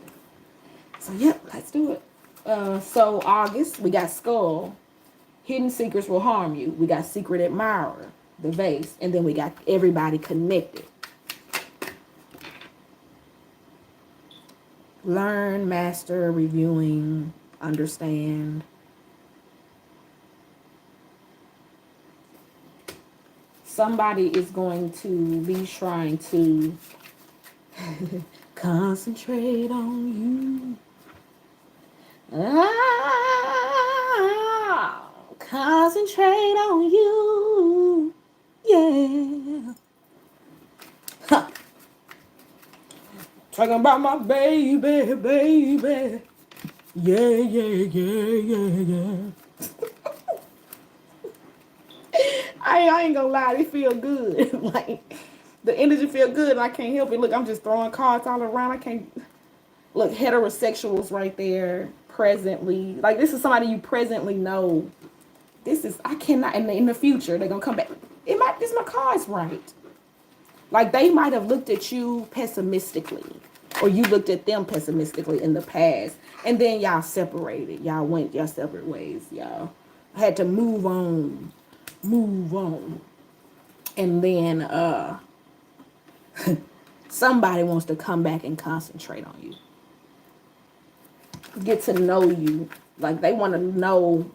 So yep, let's do it. So August, we got skull. Hidden secrets will harm you. We got secret admirer, the vase, and then we got everybody connected. Learn, master, reviewing, understand. Somebody is going to be trying to concentrate on you. Concentrate on you. Yeah. Huh. Talking about my baby, baby. Yeah, yeah, yeah, yeah, yeah. I ain't gonna lie, they feel good. Like, the energy feel good and I can't help it. Look, I'm just throwing cards all around. I can't. Look, heterosexuals right there, presently. Like, this is somebody you presently know. This is, I cannot, in the future, they're gonna come back. This my cards right. Like, they might have looked at you pessimistically, or you looked at them pessimistically in the past, and then y'all separated. Y'all went your separate ways. Y'all had to move on. And then somebody wants to come back and concentrate on you. Get to know you. Like, they want to know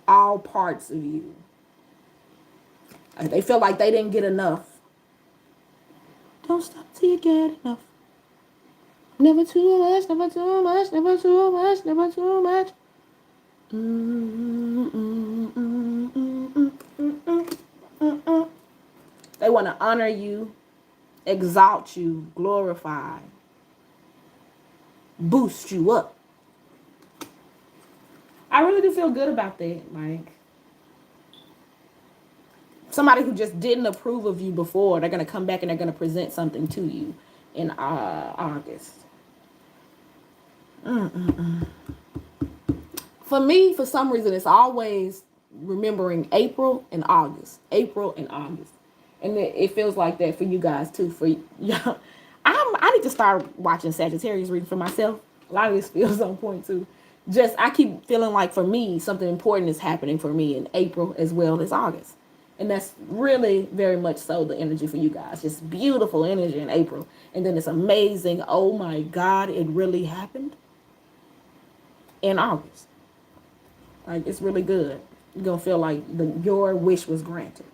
all parts of you. They feel like they didn't get enough. Don't stop till you get enough. Never too much, never too much, never too much, never too much. They want to honor you, exalt you, glorify, boost you up. I really do feel good about that. Like, somebody who just didn't approve of you before, they're going to come back and they're going to present something to you in August. For me, for some reason, it's always remembering April and August. April and August. And it feels like that for you guys, too. For y'all. I need to start watching Sagittarius reading for myself. A lot of this feels on point, too. Just, I keep feeling like, for me, something important is happening for me in April as well as August. And that's really very much so the energy for you guys. Just beautiful energy in April. And then it's amazing. Oh my God, it really happened in August. Like, it's really good. You're going to feel like your wish was granted.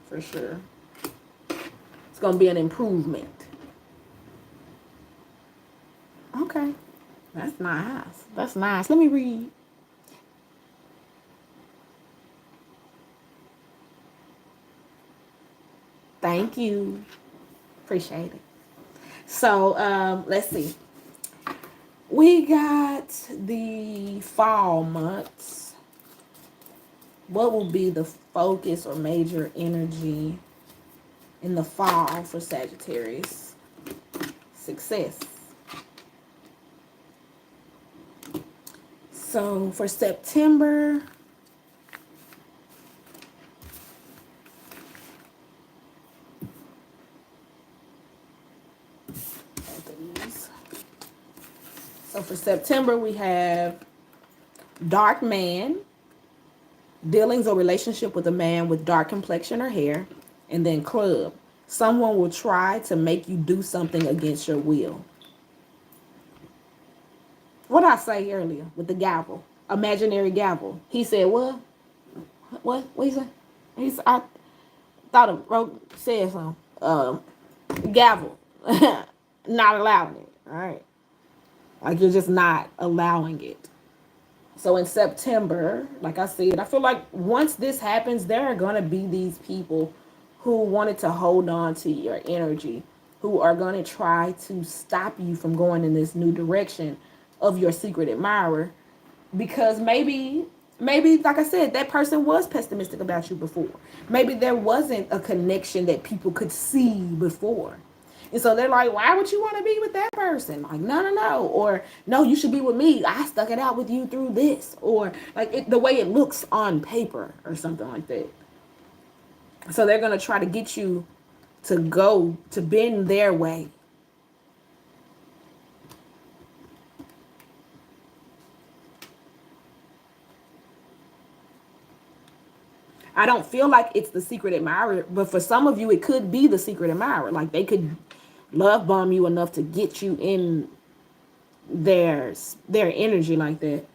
For sure. It's going to be an improvement. Okay. That's nice. That's nice. Let me read. Thank you. Appreciate it. So, let's see. We got the fall months. What will be the focus or major energy in the fall for Sagittarius? Success. So for September, we have dark man, dealings or relationship with a man with dark complexion or hair, and then club. Someone will try to make you do something against your will. What did I say earlier with the gavel? Imaginary gavel. He said, what? What he say? I thought it said something. Gavel. Not allowing it. All right. Like, you're just not allowing it. So in September, like I said, I feel like once this happens, there are going to be these people who wanted to hold on to your energy, who are going to try to stop you from going in this new direction of your secret admirer. Because maybe, like I said, that person was pessimistic about you before. Maybe there wasn't a connection that people could see before. And so they're like, why would you want to be with that person? Like, no. Or, no, you should be with me. I stuck it out with you through this. Or, like, the way it looks on paper or something like that. So they're going to try to get you to bend their way. I don't feel like it's the secret admirer, but for some of you, it could be the secret admirer. Like, they could love bomb you enough to get you in their energy like that,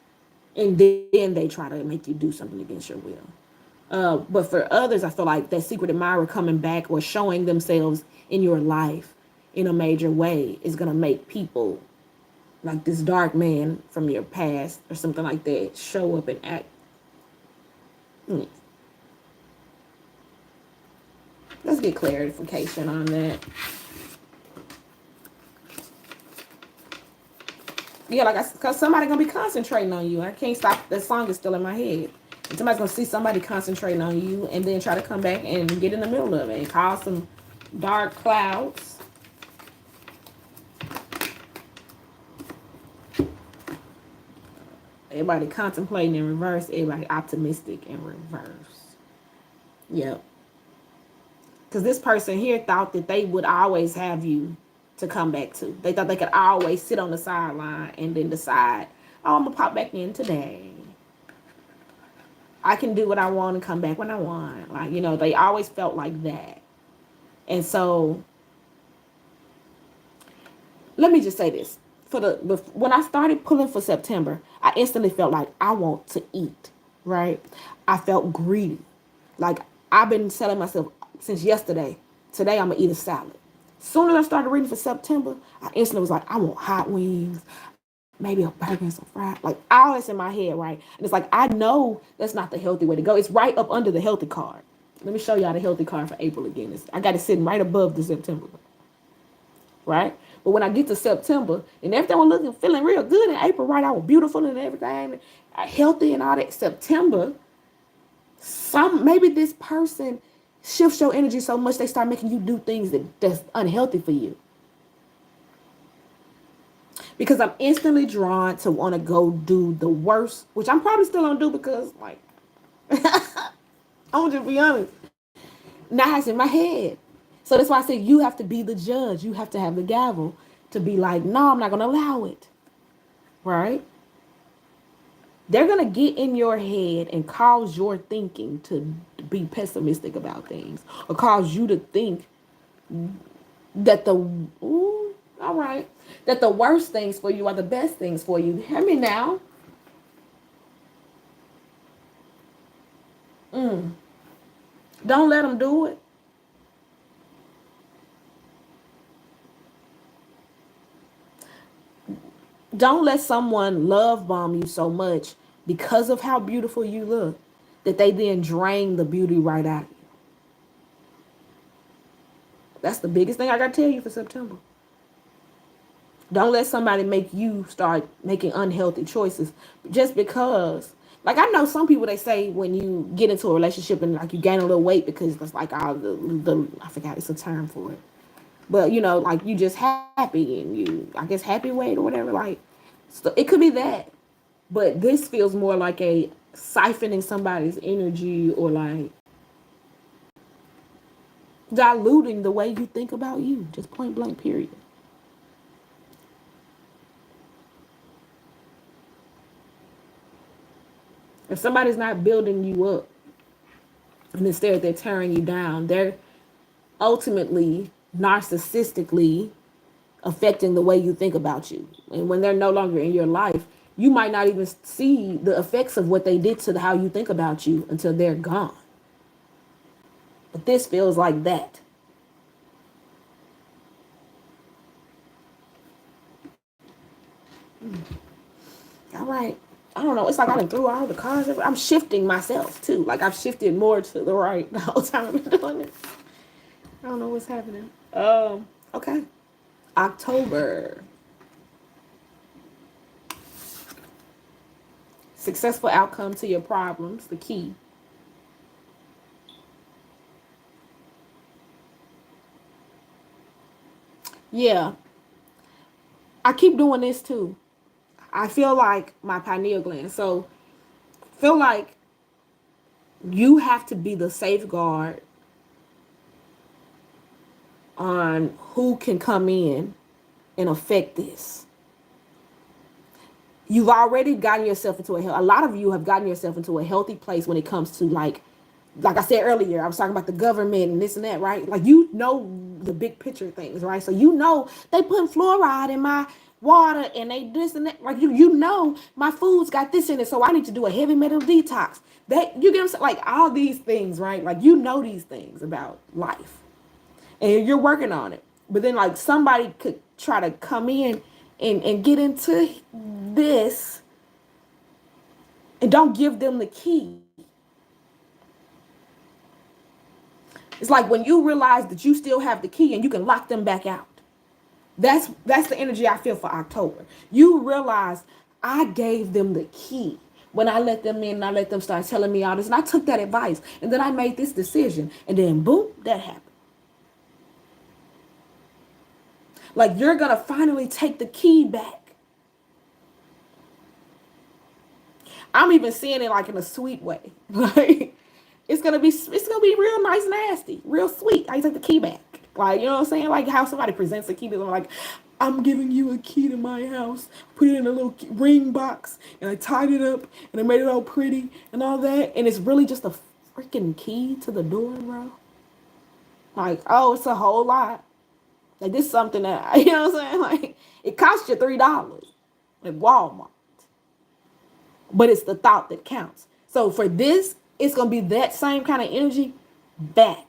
and then they try to make you do something against your will. But for others, I feel like that secret admirer coming back or showing themselves in your life in a major way is going to make people like this dark man from your past or something like that show up and act. Let's get clarification on that. Yeah, like because somebody's going to be concentrating on you. I can't stop. That song is still in my head. And somebody's going to see somebody concentrating on you and then try to come back and get in the middle of it and cause some dark clouds. Everybody contemplating in reverse. Everybody optimistic in reverse. Yep. Because this person here thought that they would always have you to come back to. They thought they could always sit on the sideline and then decide, oh, I'm going to pop back in today. I can do what I want and come back when I want. Like, they always felt like that. And so, let me just say this. When I started pulling for September, I instantly felt like I want to eat, right? I felt greedy. Like, I've been telling myself since yesterday, today I'm going to eat a salad. As soon as I started reading for September, I instantly was like, I want hot wings, maybe a burger and some fries. Like, all that's in my head, right? And it's like, I know that's not the healthy way to go. It's right up under the healthy card. Let me show y'all the healthy card for April again. I got it sitting right above the September, right? But when I get to September, and everything was feeling real good in April, right? I was beautiful and everything, healthy and all that. September, maybe this person shifts your energy so much they start making you do things that's unhealthy for you. Because I'm instantly drawn to want to go do the worst, which I'm probably still gonna do because, like, I'm just be honest. Now it's in my head. So that's why I said you have to be the judge. You have to have the gavel to be like, no, I'm not gonna allow it. Right? They're going to get in your head and cause your thinking to be pessimistic about things, or cause you to think that all right, that the worst things for you are the best things for you. Hear me now. Don't let them do it. Don't let someone love bomb you so much because of how beautiful you look that they then drain the beauty right out of you. That's the biggest thing I got to tell you for September. Don't let somebody make you start making unhealthy choices just because. Like, I know some people, they say when you get into a relationship and like you gain a little weight because it's like all the I forgot, it's a term for it. But you know, like you just happy and you, I guess, happy weight or whatever. Like, so it could be that. But this feels more like a siphoning somebody's energy, or like diluting the way you think about you. Just point blank, period. If somebody's not building you up and instead they're tearing you down, they're ultimately narcissistically affecting the way you think about you. And when they're no longer in your life, you might not even see the effects of what they did to how you think about you until they're gone. But this feels like that. All right. I don't know. It's like I done threw all the cards. I'm shifting myself too. Like I've shifted more to the right the whole time I've been doing it. I don't know what's happening. Okay. October. Successful outcome to your problems, the key. Yeah. I keep doing this too. I feel like my pineal gland. So feel like you have to be the safeguard on who can come in and affect this. You've already gotten yourself into a lot of you have gotten yourself into a healthy place when it comes to like I said earlier, I was talking about the government and this and that, right? Like, you know, the big picture things, right? So you know they put fluoride in my water and they this and that. Like, you know my food's got this in it, so I need to do a heavy metal detox. That, you get what I'm saying? Like, all these things, right? Like, you know these things about life and you're working on it. But then like somebody could try to come in and get into this, and don't give them the key. It's like when you realize that you still have the key and you can lock them back out. That's the energy I feel for October. You realize I gave them the key when I let them in and I let them start telling me all this. And I took that advice and then I made this decision. And then boom, that happened. Like, you're going to finally take the key back. I'm even seeing it like in a sweet way. Like, it's gonna be real nice, nasty, real sweet. I take the key back. Like, you know what I'm saying? Like how somebody presents a key to them, like, I'm giving you a key to my house. Put it in a little ring box, and I tied it up, and I made it all pretty and all that. And it's really just a freaking key to the door, bro. Like, oh, it's a whole lot. Like, this is something that you know what I'm saying? Like, it cost you $3 at Walmart. But it's the thought that counts. So for this, it's gonna be that same kind of energy back.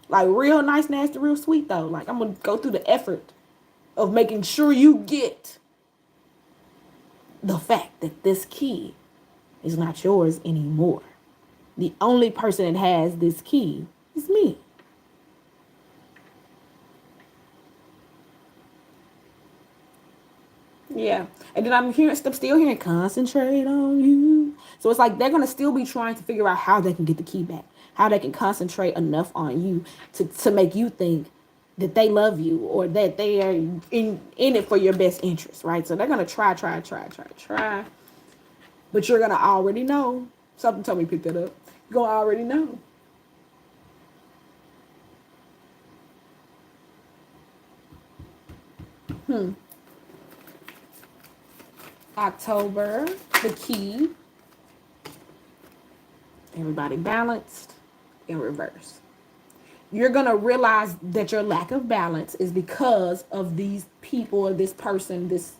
Like, real nice, nasty, real sweet though. Like, I'm gonna go through the effort of making sure you get the fact that this key is not yours anymore. The only person that has this key is me. Yeah. And then I'm still hearing concentrate on you. So it's like they're going to still be trying to figure out how they can get the key back, how they can concentrate enough on you to make you think that they love you or that they are in it for your best interest, right? So they're going to try. But you're going to already know. Something told me to pick that up. You're going to already know. October, the key. Everybody balanced in reverse. You're going to realize that your lack of balance is because of these people or this person, this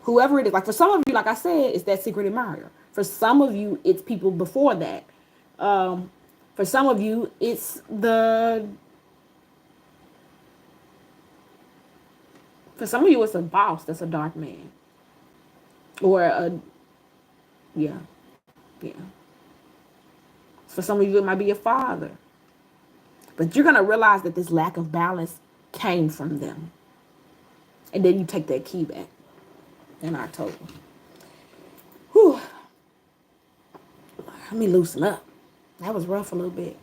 whoever it is. Like for some of you, like I said, it's that secret admirer. For some of you, it's people before that. For some of you, it's for some of you, it's a boss that's a dark man. Or yeah. For some of you, it might be your father. But you're going to realize that this lack of balance came from them. And then you take that key back in October. Whew. Let me loosen up. That was rough a little bit.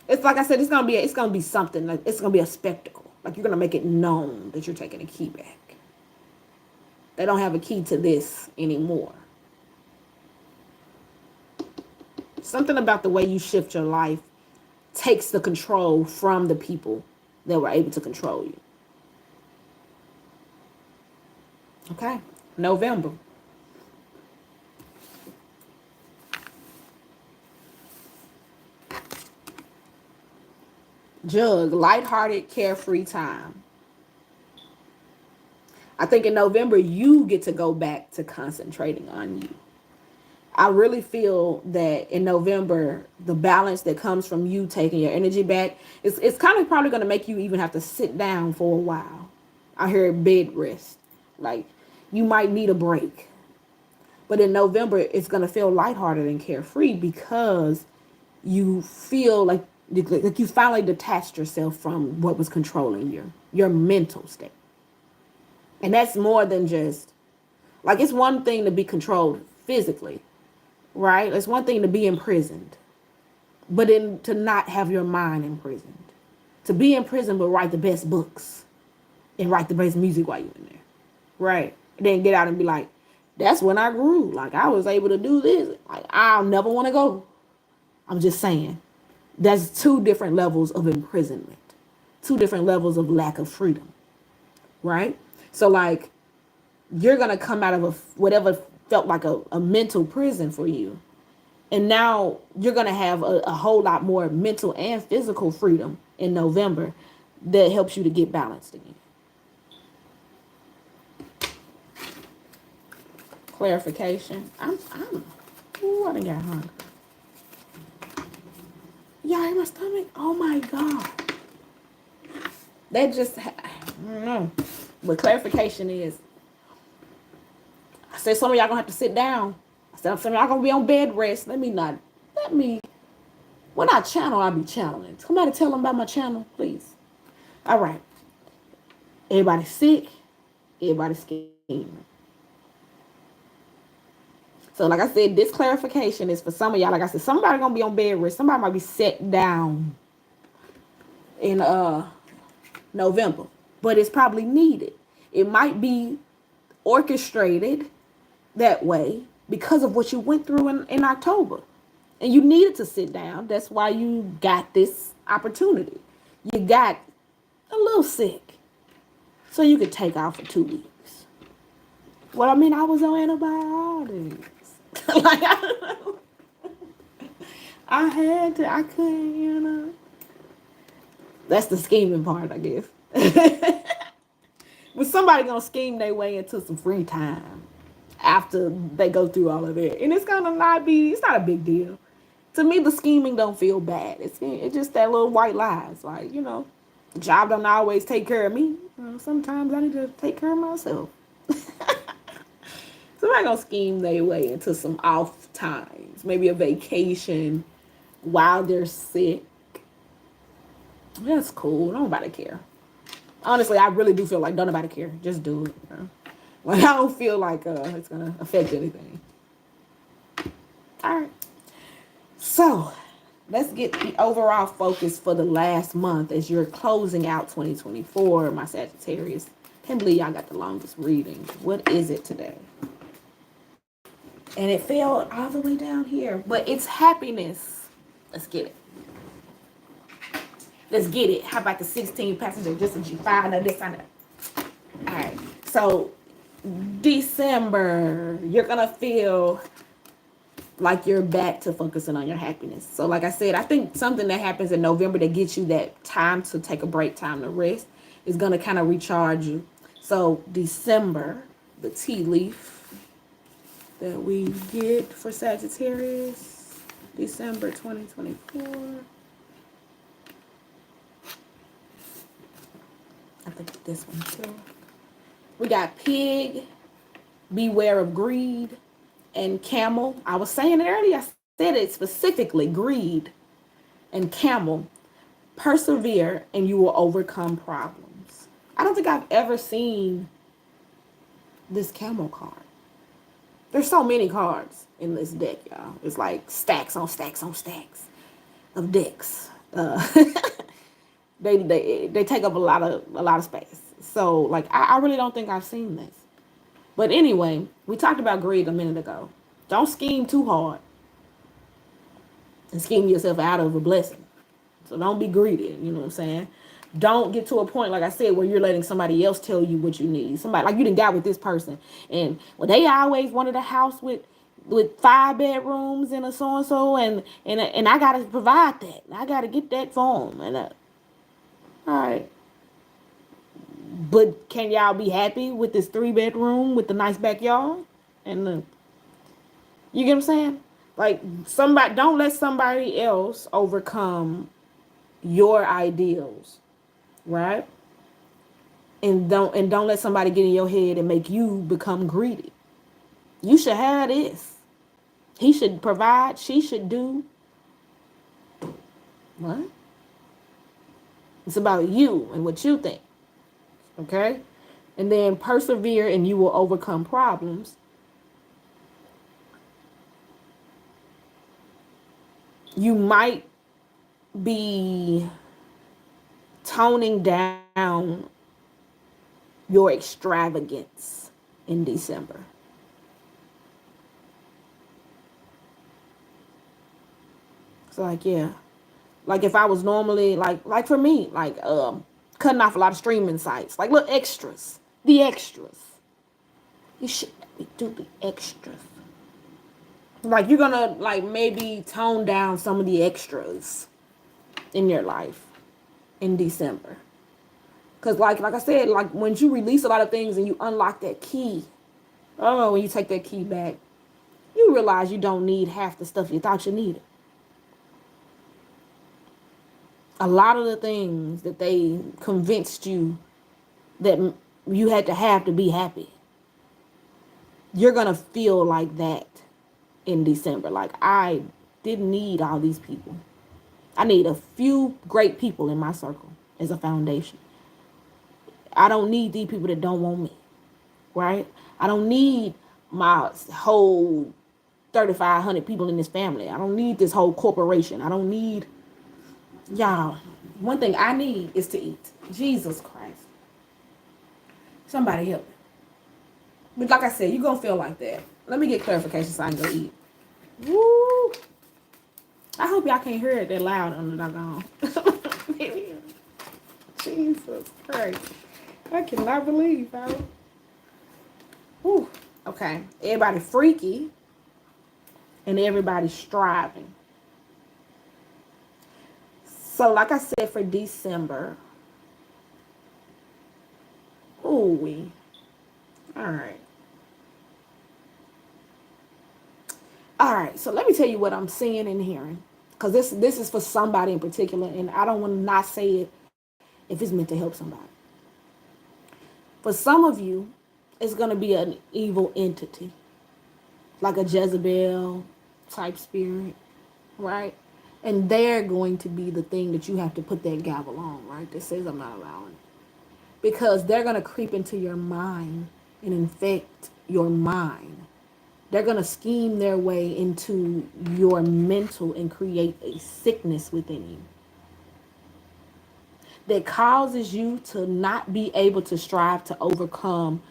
It's like I said, it's gonna be something. Like it's gonna be a spectacle. Like you're gonna make it known that you're taking a key back. They don't have a key to this anymore. Something about the way you shift your life takes the control from the people that were able to control you. Okay, November. Jug, lighthearted, carefree time. I think in November, you get to go back to concentrating on you. I really feel that in November, the balance that comes from you taking your energy back, it's kind of probably going to make you even have to sit down for a while. I hear bed rest. Like, you might need a break. But in November, it's going to feel lighthearted and carefree because you feel like you finally detached yourself from what was controlling your mental state. And that's more than just, like, it's one thing to be controlled physically, right? It's one thing to be imprisoned, but then to not have your mind imprisoned. To be in prison but write the best books and write the best music while you're in there, right? And then get out and be like, that's when I grew. Like, I was able to do this. Like, I'll never want to go. I'm just saying. That's two different levels of imprisonment. Two different levels of lack of freedom, right? So, like, you're going to come out of whatever felt like a mental prison for you. And now you're going to have a whole lot more mental and physical freedom in November that helps you to get balanced again. Clarification. I done got hungry. Y'all hear my stomach? Oh my God. That just, I don't know. But clarification is, I said some of y'all gonna have to sit down. I said some of y'all gonna be on bed rest. When I channel, I'll be channeling. Somebody tell them about my channel, please. All right. Everybody sick. Everybody scheming. So like I said, this clarification is for some of y'all. Like I said, somebody gonna be on bed rest. Somebody might be set down in November, but it's probably needed. It might be orchestrated that way because of what you went through in October. And you needed to sit down. That's why you got this opportunity. You got a little sick. So you could take out for 2 weeks. Well, I mean, I was on antibiotics. Like, I had to, I couldn't, That's the scheming part, I guess. But somebody gonna scheme their way into some free time after they go through all of that. And it's not a big deal. To me, the scheming don't feel bad. It's just that little white lies. Like, the job don't always take care of me. Sometimes I need to take care of myself. Somebody gonna scheme their way into some off times, maybe a vacation while they're sick. That's cool. Nobody care. Honestly, I really do feel like don't nobody care. Just do it. Like, I don't feel like it's gonna affect anything. All right. So let's get the overall focus for the last month as you're closing out 2024, my Sagittarius. Can't believe y'all got the longest reading. What is it today? And it fell all the way down here. But it's happiness. Let's get it. Let's get it. How about the 16 passenger? Just a G5. No, this, I know. All right. So December, you're going to feel like you're back to focusing on your happiness. So like I said, I think something that happens in November that gets you that time to take a break, time to rest, is going to kind of recharge you. So December, the tea leaf that we get for Sagittarius, December 2024. I think this one too. We got pig, beware of greed, and camel. I was saying it earlier. I said it specifically. Greed and camel. Persevere and you will overcome problems. I don't think I've ever seen this camel card. There's so many cards in this deck, y'all. It's like stacks on stacks on stacks of decks. They take up a lot of space. So like I really don't think I've seen this. But anyway, we talked about greed a minute ago. Don't scheme too hard and scheme yourself out of a blessing. So don't be greedy, you know what I'm saying? Don't get to a point, like I said, where you're letting somebody else tell you what you need. Somebody, like you done got with this person, and well, they always wanted a house with 5 bedrooms and a so and I gotta provide that. I gotta get that for them. And all right, but can y'all be happy with this 3 bedroom with the nice backyard? And you get what I'm saying? Like somebody, don't let somebody else overcome your ideals, right? And don't let somebody get in your head and make you become greedy. You should have this. He should provide. She should do. What? It's about you and what you think. Okay? And then persevere and you will overcome problems. You might be toning down your extravagance in December. So like, yeah. Like if I was normally like for me, like cutting off a lot of streaming sites, like little extras. The extras. You should do the extras. Like you're gonna like maybe tone down some of the extras in your life in December. Cause like I said, like when you release a lot of things and you unlock that key, oh, when you take that key back, you realize you don't need half the stuff you thought you needed. A lot of the things that they convinced you that you had to have to be happy, you're gonna feel like that in December. Like I didn't need all these people. I need a few great people in my circle as a foundation. I don't need these people that don't want me, right? I don't need my whole 3,500 people in this family. I don't need this whole corporation. I don't need y'all. One thing I need is to eat. Jesus Christ. Somebody help me. But like I said, you're going to feel like that. Let me get clarification so I can go eat. Woo! I hope y'all can't hear it that loud on the doggone. Jesus Christ. I cannot believe, bro. Woo. Okay. Everybody freaky. And everybody striving. So like I said, for December. Ooh-wee. All right. All right. So let me tell you what I'm seeing and hearing. Because this is for somebody in particular. And I don't want to not say it if it's meant to help somebody. For some of you, it's going to be an evil entity. Like a Jezebel type spirit. Right? And they're going to be the thing that you have to put that gavel on, right? That says I'm not allowing it. Because they're going to creep into your mind and infect your mind. They're going to scheme their way into your mental and create a sickness within you that causes you to not be able to strive to overcome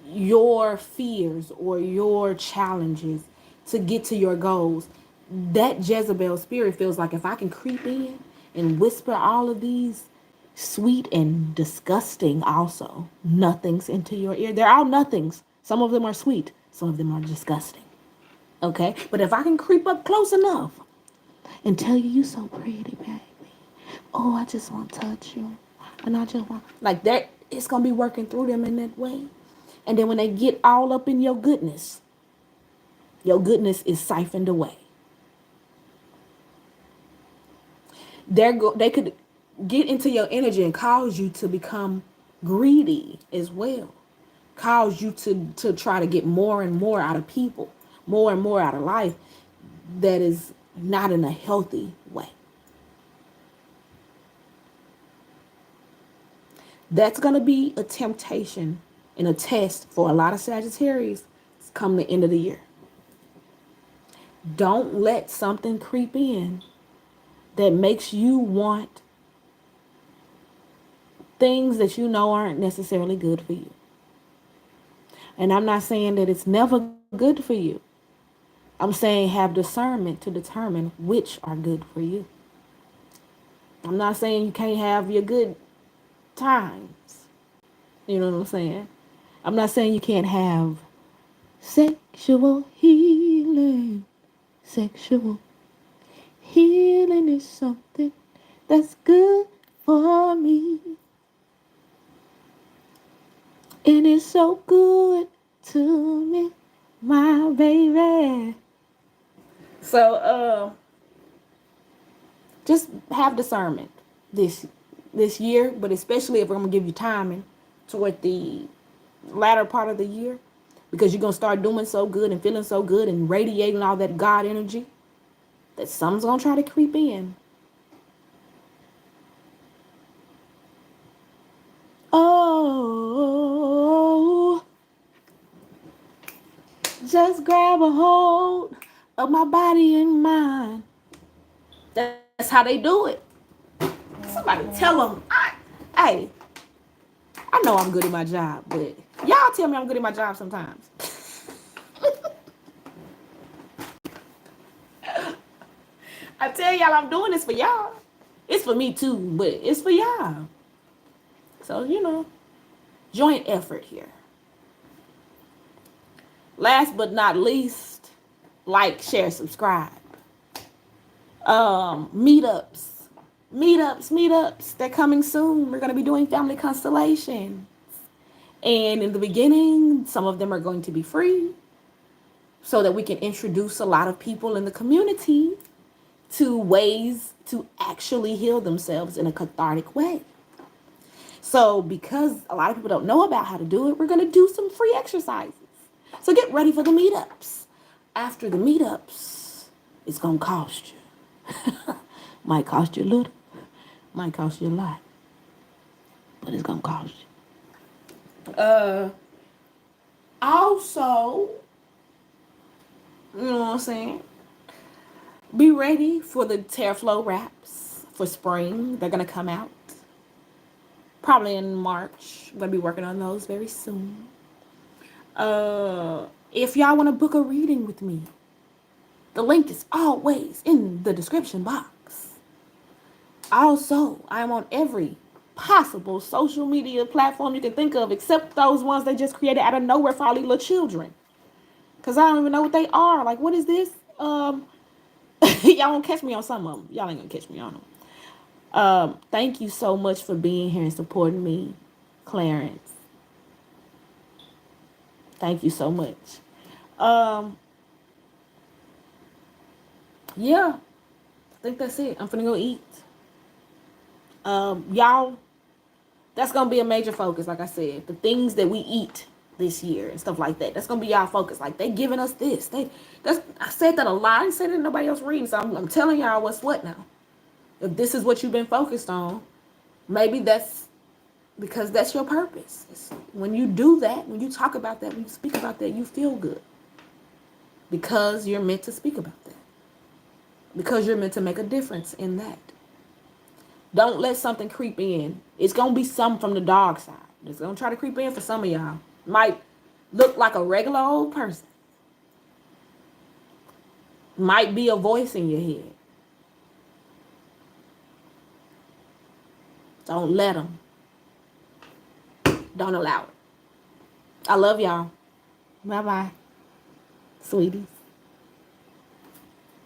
your fears or your challenges to get to your goals. That Jezebel spirit feels like if I can creep in and whisper all of these Sweet and disgusting also. Nothings into your ear. They're all nothings. Some of them are sweet. Some of them are disgusting. Okay? But if I can creep up close enough and tell you, you so pretty, baby. Oh, I just want to touch you. And I just want, like that, it's going to be working through them in that way. And then when they get all up in your goodness is siphoned away. They could get into your energy and cause you to become greedy as well. Cause you to try to get more and more out of people, more and more out of life that is not in a healthy way. That's going to be a temptation and a test for a lot of Sagittarius come the end of the year. Don't let something creep in that makes you want things that you know aren't necessarily good for you. And I'm not saying that it's never good for you. I'm saying have discernment to determine which are good for you. I'm not saying you can't have your good times. You know what I'm saying? I'm not saying you can't have sexual healing. Sexual healing is something that's good for me. And it's so good to me, my baby. So, just have discernment this year, but especially if I'm gonna give you timing toward the latter part of the year, because you're gonna start doing so good and feeling so good and radiating all that God energy, that something's gonna try to creep in. Oh, just grab a hold of my body and mind. That's how they do it. Somebody tell them, hey, I know I'm good at my job, but y'all tell me I'm good at my job sometimes. I tell y'all I'm doing this for y'all. It's for me too, but it's for y'all. So, joint effort here. Last but not least, like, share, subscribe. Meetups. They're coming soon. We're going to be doing family constellations. And in the beginning, some of them are going to be free so that we can introduce a lot of people in the community to ways to actually heal themselves in a cathartic way. So because a lot of people don't know about how to do it, we're going to do some free exercises. So get ready for the meetups. After the meetups, it's going to cost you. Might cost you a little, might cost you a lot, but it's going to cost you. Also, you know what I'm saying? Be ready for the Terra Flow wraps for spring. They're going to come out probably in March. I'm going to be working on those very soon. If y'all want to book a reading with me, the link is always in the description box. Also, I'm on every possible social media platform you can think of, except those ones they just created out of nowhere for all these little children. Because I don't even know what they are. Like, what is this? Y'all won't catch me on some of them. Y'all ain't going to catch me on them. Thank you so much for being here and supporting me, Clarence. Thank you so much. Yeah, I think that's it. I'm finna go eat. Y'all, that's gonna be a major focus. Like I said, the things that we eat this year and stuff like that. That's gonna be y'all focus. Like, they giving us this. I said that a lot. I didn't say that nobody else reading. So I'm telling y'all what's what now. If this is what you've been focused on, maybe that's because that's your purpose. When you do that, when you talk about that, when you speak about that, you feel good. Because you're meant to speak about that. Because you're meant to make a difference in that. Don't let something creep in. It's going to be something from the dark side. It's going to try to creep in for some of y'all. Might look like a regular old person. Might be a voice in your head. Don't let them. Don't allow it. I love y'all. Bye-bye, sweeties.